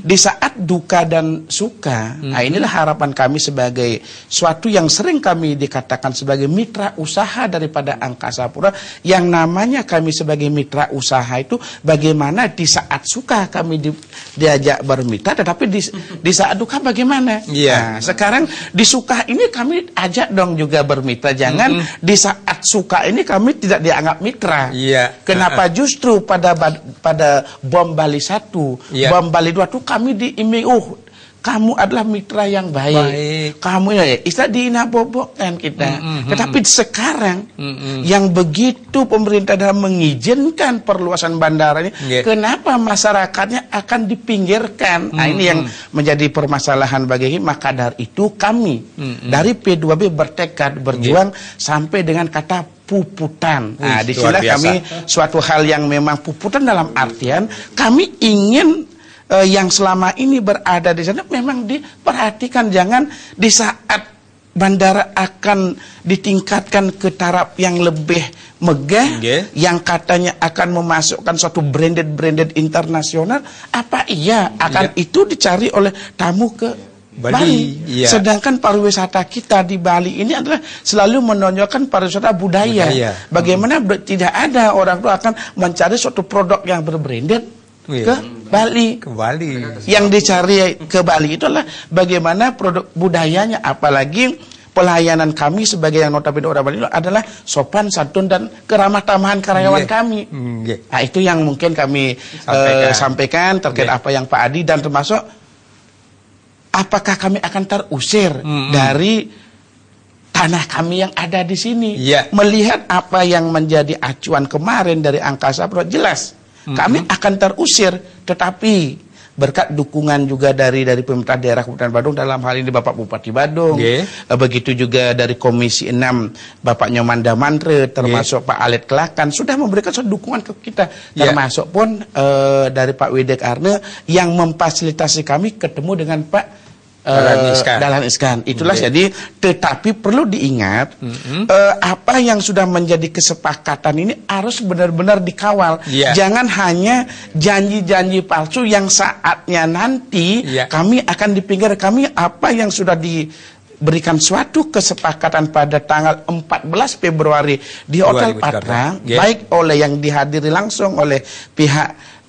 Di saat duka dan suka, nah inilah harapan kami sebagai suatu yang sering kami dikatakan sebagai mitra usaha daripada Angkasa Pura, yang namanya kami sebagai mitra usaha itu bagaimana di saat suka kami diajak bermitra, tetapi di saat duka bagaimana? Nah, sekarang di suka ini kami ajak dong juga bermitra, jangan di saat suka ini kami tidak dianggap mitra. Kenapa justru pada bom Bali 1, bom Bali 2 tuh kami diiming, kamu adalah mitra yang baik. Kamu ya istilah dinabobokkan kita. Tetapi sekarang yang begitu pemerintah dalam mengizinkan perluasan bandara ini, kenapa masyarakatnya akan dipinggirkan? Nah, ini yang menjadi permasalahan bagi maka dari itu kami dari P2B bertekad berjuang sampai dengan kata puputan. Nah, disinilah kami suatu hal yang memang puputan dalam artian kami ingin yang selama ini berada di sana memang diperhatikan, jangan di saat bandara akan ditingkatkan ke taraf yang lebih megah, yang katanya akan memasukkan suatu branded internasional, apa iya akan itu dicari oleh tamu ke Bali. Sedangkan pariwisata kita di Bali ini adalah selalu menonjolkan pariwisata budaya. Bagaimana tidak ada orang itu akan mencari suatu produk yang berbranded ke Bali. Yang dicari ke Bali itu adalah bagaimana produk budayanya, apalagi pelayanan kami sebagai yang notabene orang Bali itu adalah sopan santun dan keramah tamahan karyawan kami. Nah, itu yang mungkin kami sampaikan terkait apa yang Pak Adi, dan termasuk apakah kami akan terusir dari tanah kami yang ada di sini. Melihat apa yang menjadi acuan kemarin dari Angkasa Pura, jelas kami akan terusir, tetapi berkat dukungan juga dari pemerintah daerah Kabupaten Badung, dalam hal ini Bapak Bupati Badung, begitu juga dari Komisi 6 Bapak Nyomanda Mantre, termasuk Pak Alet Kelakan, sudah memberikan suatu dukungan ke kita, termasuk pun dari Pak Widek Arne yang memfasilitasi kami ketemu dengan Pak Dahlan Iskan. Itulah jadi, tetapi perlu diingat apa yang sudah menjadi kesepakatan ini harus benar-benar dikawal. Jangan hanya janji-janji palsu yang saatnya nanti kami akan dipinggir. Kami apa yang sudah berikan suatu kesepakatan pada tanggal 14 Februari di Hotel Patra, baik oleh yang dihadiri langsung oleh pihak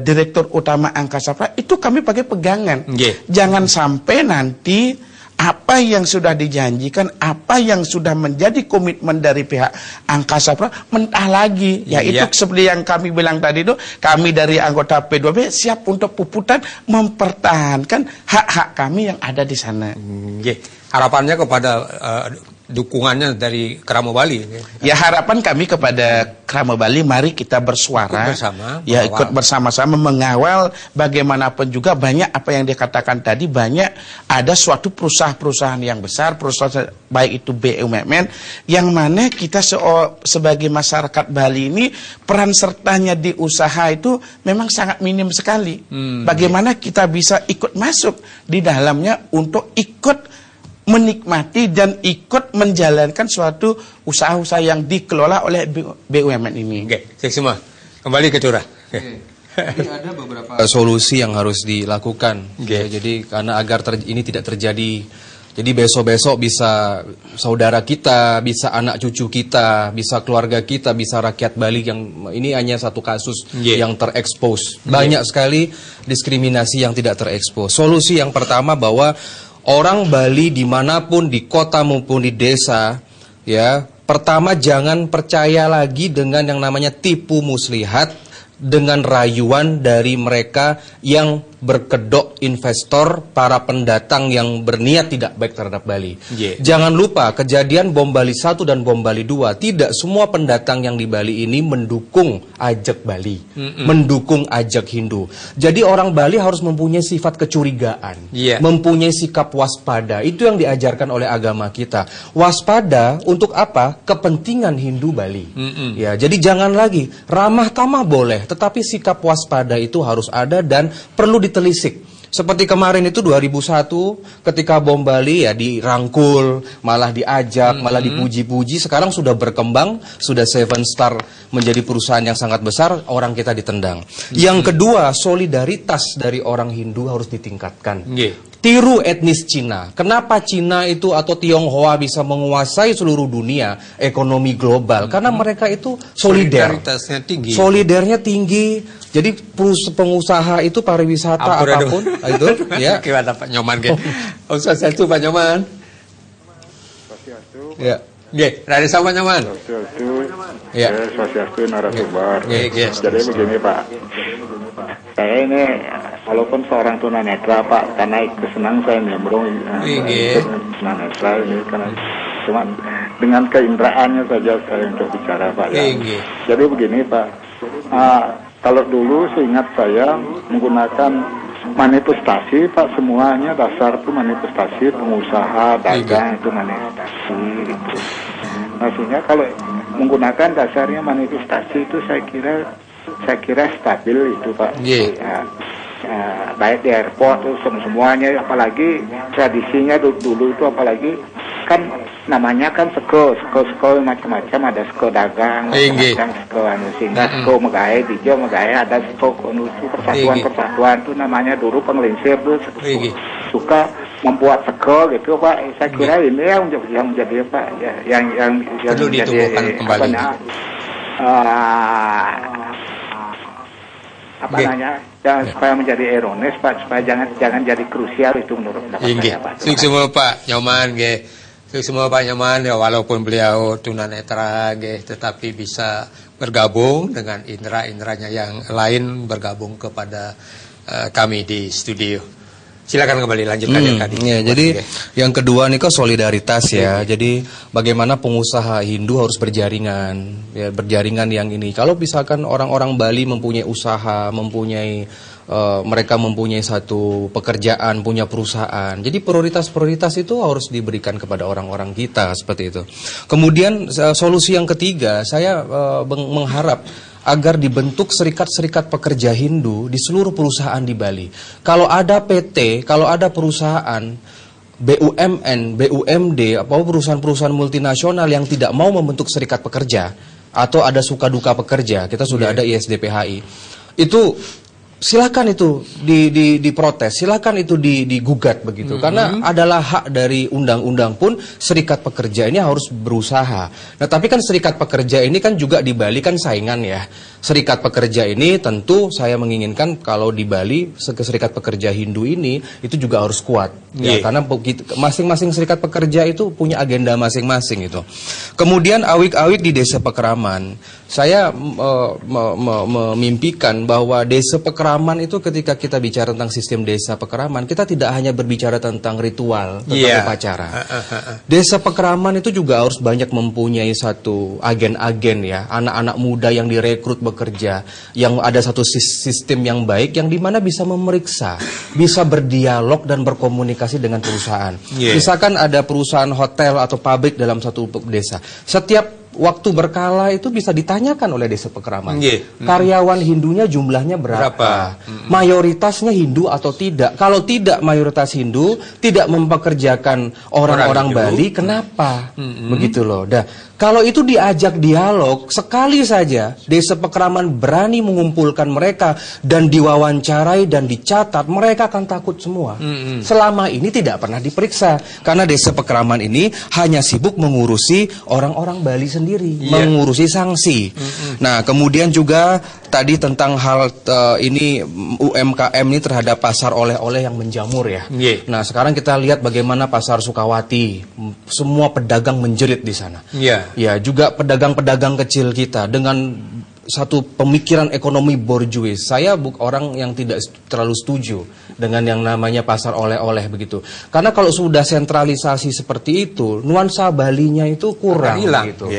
Direktur Utama Angkasa Pura, itu kami pakai pegangan. Jangan sampai nanti apa yang sudah dijanjikan, apa yang sudah menjadi komitmen dari pihak Angkasa Pura mentah lagi. Yaitu seperti yang kami bilang tadi itu, kami dari anggota P2B siap untuk puputan mempertahankan hak-hak kami yang ada di sana. Harapannya kepada dukungannya dari Krama Bali. Ya, harapan kami kepada Krama Bali, mari kita bersuara, ikut bersama-sama mengawal. Bagaimanapun juga banyak apa yang dikatakan tadi, banyak ada suatu perusahaan-perusahaan yang besar, perusahaan baik itu BUMN, yang mana kita sebagai masyarakat Bali ini peran sertanya di usaha itu memang sangat minim sekali. Bagaimana kita bisa ikut masuk di dalamnya untuk ikut menikmati dan ikut menjalankan suatu usaha-usaha yang dikelola oleh BUMN ini. Semua kembali ke Curah. Jadi ada beberapa solusi yang harus dilakukan. Jadi karena agar ini tidak terjadi, jadi besok-besok bisa saudara kita, bisa anak cucu kita, bisa keluarga kita, bisa rakyat Bali yang ini hanya satu kasus yang terekspos. Banyak sekali diskriminasi yang tidak terekspos. Solusi yang pertama bahwa orang Bali dimanapun, di kota maupun di desa, ya, pertama jangan percaya lagi dengan yang namanya tipu muslihat dengan rayuan dari mereka yang berkedok investor, para pendatang yang berniat tidak baik terhadap Bali. Jangan lupa kejadian bom Bali 1 dan bom Bali 2, tidak semua pendatang yang di Bali ini mendukung ajak Bali, mendukung ajak Hindu. Jadi orang Bali harus mempunyai sifat kecurigaan, mempunyai sikap waspada. Itu yang diajarkan oleh agama kita. Waspada untuk apa? Kepentingan Hindu Bali. Ya, jadi jangan lagi ramah tamah boleh, tetapi sikap waspada itu harus ada dan perlu ditelisik. Seperti kemarin itu 2001 ketika bom Bali ya dirangkul, malah diajak, malah dipuji-puji. Sekarang sudah berkembang, sudah 7 Star menjadi perusahaan yang sangat besar, orang kita ditendang. Yang kedua, solidaritas dari orang Hindu harus ditingkatkan. Tiru etnis Cina. Kenapa Cina itu atau Tionghoa bisa menguasai seluruh dunia ekonomi global? Karena mereka itu solider. Solidaritasnya tinggi. Solidernya tinggi. Jadi pengusaha itu pariwisata apapun itu ya. Gimana Pak Nyoman? Satu Pak Nyoman. Ya. Dari sama Nyoman. Ya. Swastiastu narasumber. Jadi begini Pak. Saya ini walaupun seorang tunanetra Pak, karena kesenang saya nimbrung tunanetra ini karena cuma dengan keindraannya saja saya untuk bicara Pak ya. Jadi begini Pak, kalau dulu seingat saya menggunakan manifestasi Pak, semuanya dasar itu manifestasi, pengusaha, dagang itu manifestasi gitu. Maksudnya kalau menggunakan dasarnya manifestasi itu saya kira stabil itu Pak. Baik di airport itu semuanya, apalagi tradisinya dulu itu apalagi kan namanya kan seko macam-macam, ada seko dagang, macam seko sehingga seko megae dijo megae, ada seko persatuan itu namanya dulu penglinsir tuh suka membuat seko gitu Pak. Saya kira ini yang menjadi apa ya, yang perlu ditumbuhkan kembali. Supaya menjadi ironis Pak, supaya jangan jadi krusial itu menurut saya Pak. Semua Pak Nyoman semua Pak Nyoman ya, walaupun beliau tunanetra tetapi bisa bergabung dengan indera-inderanya yang lain, bergabung kepada kami di studio. Silakan kembali lanjutkan yang tadi. Jadi yang kedua nih solidaritas ya. Jadi bagaimana pengusaha Hindu harus berjaringan, ya, berjaringan yang ini. Kalau misalkan orang-orang Bali mempunyai usaha, mereka mempunyai satu pekerjaan, punya perusahaan. Jadi prioritas-prioritas itu harus diberikan kepada orang-orang kita seperti itu. Kemudian solusi yang ketiga, saya mengharap agar dibentuk serikat-serikat pekerja Hindu di seluruh perusahaan di Bali. Kalau ada PT, kalau ada perusahaan BUMN, BUMD, atau perusahaan-perusahaan multinasional yang tidak mau membentuk serikat pekerja, atau ada suka duka pekerja, kita sudah ada ISDPHI, itu silakan itu diprotes, silakan itu digugat begitu. Karena adalah hak dari undang-undang pun serikat pekerja ini harus berusaha. Nah, tapi kan serikat pekerja ini kan juga di Bali kan saingan ya. Serikat pekerja ini tentu saya menginginkan kalau di Bali serikat pekerja Hindu ini itu juga harus kuat. Ya, karena masing-masing serikat pekerja itu punya agenda masing-masing itu. Kemudian awik-awik di Desa Pekeraman. Saya memimpikan bahwa Desa Pekeraman itu ketika kita bicara tentang sistem Desa Pekeraman, kita tidak hanya berbicara tentang ritual, tentang upacara. Desa Pekeraman itu juga harus banyak mempunyai satu agen-agen ya, anak-anak muda yang direkrut bekerja, yang ada satu sistem yang baik, yang dimana bisa memeriksa, bisa berdialog dan berkomunikasi dengan perusahaan. Misalkan ada perusahaan hotel atau pabrik dalam satu desa, setiap waktu berkala itu bisa ditanyakan oleh Desa Pekeraman. Karyawan Hindunya jumlahnya berapa? Mayoritasnya Hindu atau tidak? Kalau tidak mayoritas Hindu, tidak mempekerjakan orang-orang Bali, kenapa? Begitu loh. Kalau itu diajak dialog, sekali saja Desa Pekeraman berani mengumpulkan mereka dan diwawancarai dan dicatat, mereka akan takut semua. Selama ini tidak pernah diperiksa, karena Desa Pekeraman ini hanya sibuk mengurusi orang-orang Bali sendiri, mengurusi sanksi. Nah, kemudian juga tadi tentang hal ini UMKM ini terhadap pasar oleh-oleh yang menjamur ya. Nah, sekarang kita lihat bagaimana pasar Sukawati, semua pedagang menjerit di sana. Ya, juga pedagang-pedagang kecil kita dengan satu pemikiran ekonomi borjuis. Saya orang yang tidak terlalu setuju dengan yang namanya pasar oleh-oleh begitu. Karena kalau sudah sentralisasi seperti itu, nuansa Balinya itu kurang gitu.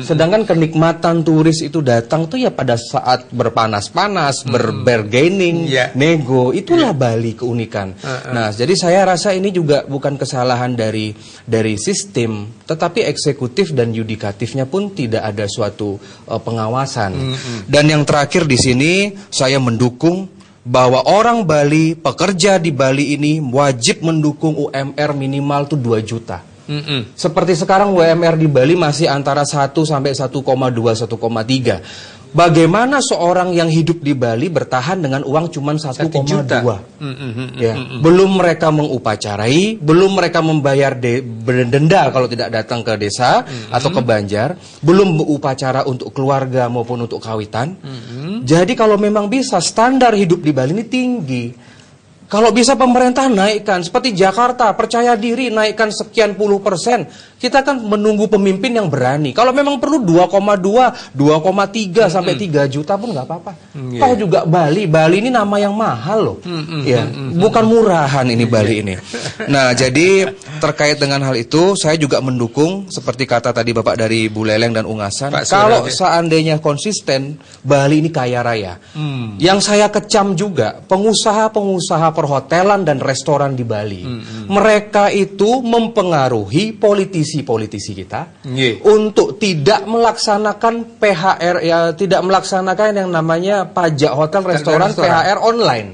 Sedangkan kenikmatan turis itu datang tuh ya pada saat berpanas-panas, berbargaining, nego, itulah Bali keunikan. Nah, jadi saya rasa ini juga bukan kesalahan dari sistem, tetapi eksekutif dan yudikatifnya pun tidak ada suatu pengawasan. Dan yang terakhir di sini saya mendukung bahwa orang Bali, pekerja di Bali ini wajib mendukung UMR minimal tuh 2 juta. Seperti sekarang UMR di Bali masih antara 1 sampai 1,2, 1,3. Bagaimana seorang yang hidup di Bali bertahan dengan uang cuma 1,2? Ya, belum mereka mengupacarai, belum mereka membayar denda kalau tidak datang ke desa atau ke Banjar, belum upacara untuk keluarga maupun untuk kawitan. Jadi kalau memang bisa standar hidup di Bali ini tinggi. Kalau bisa pemerintah naikkan, seperti Jakarta, percaya diri naikkan sekian puluh %. Kita kan menunggu pemimpin yang berani. Kalau memang perlu 2,2, 2,3 sampai 3 juta pun nggak apa-apa. Kalau juga Bali ini nama yang mahal loh. Ya, bukan murahan ini Bali ini. Nah, jadi terkait dengan hal itu, saya juga mendukung seperti kata tadi Bapak dari Buleleng dan Ungasan. Kalau seandainya konsisten, Bali ini kaya raya. Yang saya kecam juga pengusaha-pengusaha perhotelan dan restoran di Bali. Mereka itu mempengaruhi politisi-politisi kita untuk tidak melaksanakan PHR, ya tidak melaksanakan yang namanya pajak hotel, restoran, PHR online.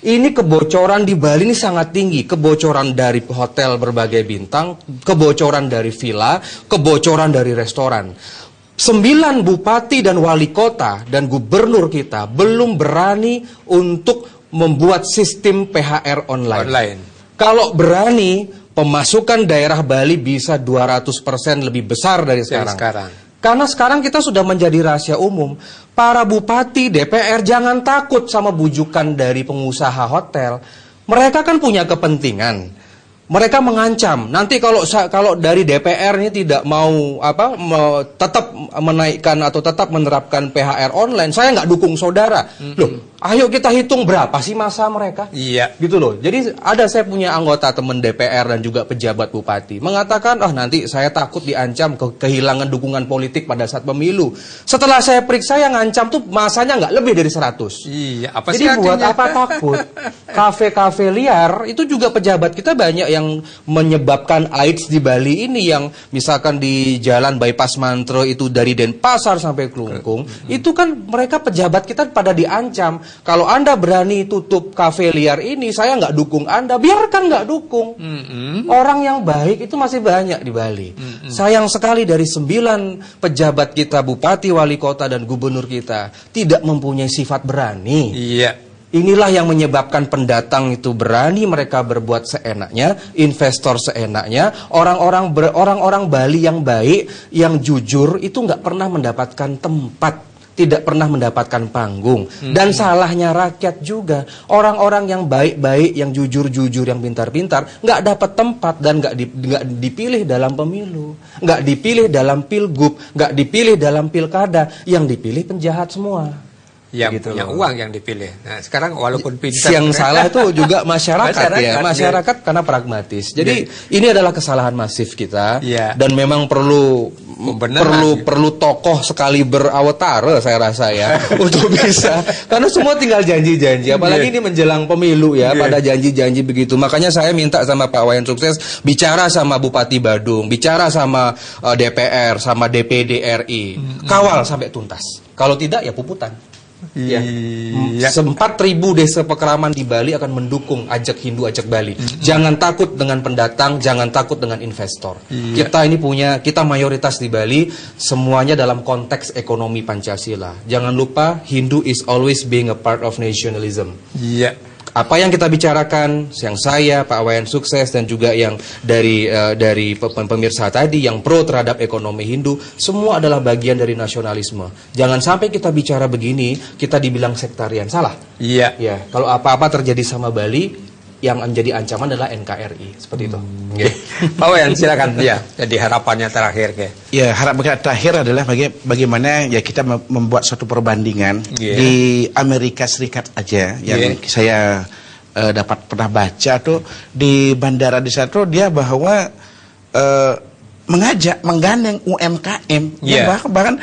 Ini kebocoran di Bali ini sangat tinggi. Kebocoran dari hotel berbagai bintang, kebocoran dari villa, kebocoran dari restoran. 9 bupati dan wali kota dan gubernur kita belum berani untuk membuat sistem PHR online. Kalau berani, pemasukan daerah Bali bisa 200% lebih besar dari sekarang. Karena sekarang kita sudah menjadi rahasia umum. Para bupati, DPR jangan takut sama bujukan dari pengusaha hotel. Mereka kan punya kepentingan. Mereka mengancam, nanti kalau dari DPR ini tidak mau tetap menaikkan atau tetap menerapkan PHR online, saya nggak dukung saudara. Loh, ayo kita hitung berapa sih masa mereka? Gitu loh. Jadi saya punya anggota teman DPR dan juga pejabat bupati mengatakan, nanti saya takut diancam kehilangan dukungan politik pada saat pemilu. Setelah saya periksa yang ngancam tuh masanya nggak lebih dari 100. Jadi buat apa takut? Kafe-kafe liar itu juga pejabat kita banyak yang menyebabkan AIDS di Bali ini, yang misalkan di jalan bypass Mantro itu dari Denpasar sampai Klungkung, itu kan mereka pejabat kita pada diancam. kalau Anda berani tutup kafe liar ini, saya nggak dukung Anda, biarkan nggak dukung. Orang yang baik itu masih banyak di Bali. Sayang sekali dari 9 pejabat kita, bupati, wali kota, dan gubernur kita tidak mempunyai sifat berani. Iya. Inilah yang menyebabkan pendatang itu berani, mereka berbuat seenaknya, investor seenaknya, orang-orang Bali yang baik, yang jujur itu nggak pernah mendapatkan tempat, tidak pernah mendapatkan panggung. Dan salahnya rakyat juga, orang-orang yang baik-baik, yang jujur-jujur, yang pintar-pintar, nggak dapat tempat dan nggak dipilih dalam pemilu, nggak dipilih dalam pilgub, nggak dipilih dalam pilkada, yang dipilih penjahat semua. Yang gitu punya loh. uang yang dipilih. Nah, sekarang walaupun pintar, yang salah itu juga masyarakat karena pragmatis. Jadi ini adalah kesalahan masif kita, dan memang perlu tokoh sekali berawatara, saya rasa ya, untuk bisa, karena semua tinggal janji-janji, apalagi ini menjelang pemilu ya, pada janji-janji begitu. Makanya saya minta sama Pak Wayan Sukses bicara sama Bupati Badung, bicara sama DPR, sama DPD RI, kawal sampai tuntas. Kalau tidak ya puputan. Ya. 4.000 desa pekeraman di Bali akan mendukung Ajak Hindu Ajak Bali. Jangan takut dengan pendatang, jangan takut dengan investor. Kita mayoritas di Bali, semuanya dalam konteks ekonomi Pancasila. Jangan lupa, Hindu is always being a part of nationalism. Apa yang kita bicarakan, yang saya, Pak Wayan Sukses, dan juga yang dari pemirsa tadi yang pro terhadap ekonomi Hindu, semua adalah bagian dari nasionalisme. Jangan sampai kita bicara begini, kita dibilang sektarian. Salah. Iya. Ya, kalau apa-apa terjadi sama Bali, yang menjadi ancaman adalah NKRI. Seperti itu. Pak Wayan, silakan. Ya, jadi harapannya terakhir. Ya, harapan terakhir adalah bagaimana ya kita membuat suatu perbandingan di Amerika Serikat aja yang saya pernah baca tuh di bandara di sana tuh dia bahwa menggandeng UMKM, bahkan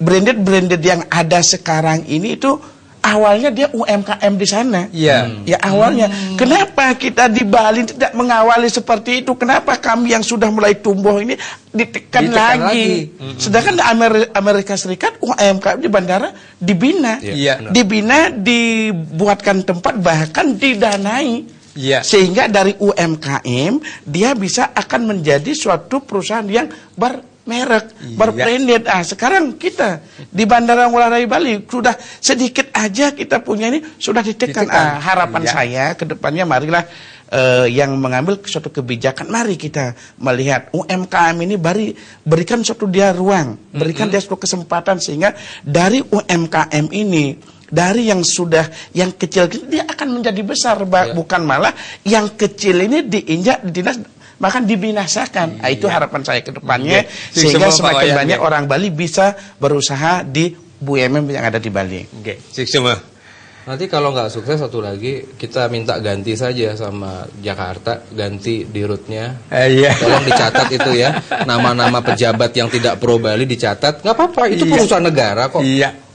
branded yang ada sekarang ini itu awalnya dia UMKM di sana. Ya awalnya. Kenapa kita di Bali tidak mengawali seperti itu? Kenapa kami yang sudah mulai tumbuh ini ditekan lagi? Sedangkan di Amerika Serikat UMKM di bandara dibina. Dibina, dibuatkan tempat, bahkan didanai. Sehingga dari UMKM dia bisa akan menjadi suatu perusahaan yang merek, berbranded. Sekarang kita di Bandara Ngurah Rai Bali sudah sedikit aja kita punya ini sudah ditekan. Harapan saya ke depannya marilah yang mengambil suatu kebijakan, mari kita melihat UMKM ini berikan suatu dia ruang, berikan dia suatu kesempatan sehingga dari UMKM ini, dari yang kecil dia akan menjadi besar, bukan malah yang kecil ini diinjak, dinas, bahkan dibinasakan. Itu harapan saya ke depannya, sehingga semakin banyak orang Bali bisa berusaha di BUMN yang ada di Bali. Nanti kalau nggak sukses, satu lagi kita minta ganti saja sama Jakarta, ganti dirutnya. Tolong dicatat itu ya, nama-nama pejabat yang tidak pro Bali dicatat. Nggak apa-apa, itu perusahaan negara kok.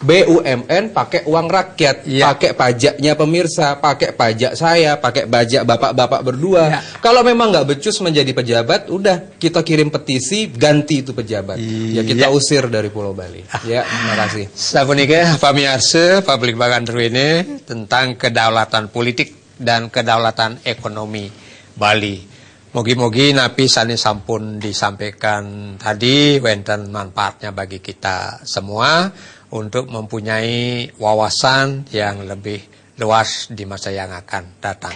BUMN pakai uang rakyat, pakai pajaknya pemirsa, pakai pajak saya, pakai pajak bapak-bapak berdua. Kalau memang nggak becus menjadi pejabat, udah kita kirim petisi ganti itu pejabat. Ya kita usir dari Pulau Bali. Ya, terima kasih. Sapunika pamirsa Publik Bagandaru ini tentang kedaulatan politik dan kedaulatan ekonomi Bali. Mogi-mogi napi sani sampun disampaikan tadi wenten manfaatnya bagi kita semua untuk mempunyai wawasan yang lebih luas di masa yang akan datang.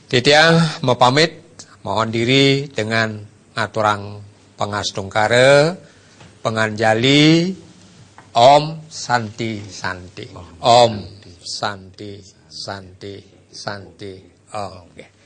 Titiang mau pamit, mohon diri dengan ngaturang pangastungkara, penganjali, Om Santi Santi, Om Santi Santi Santi, Om.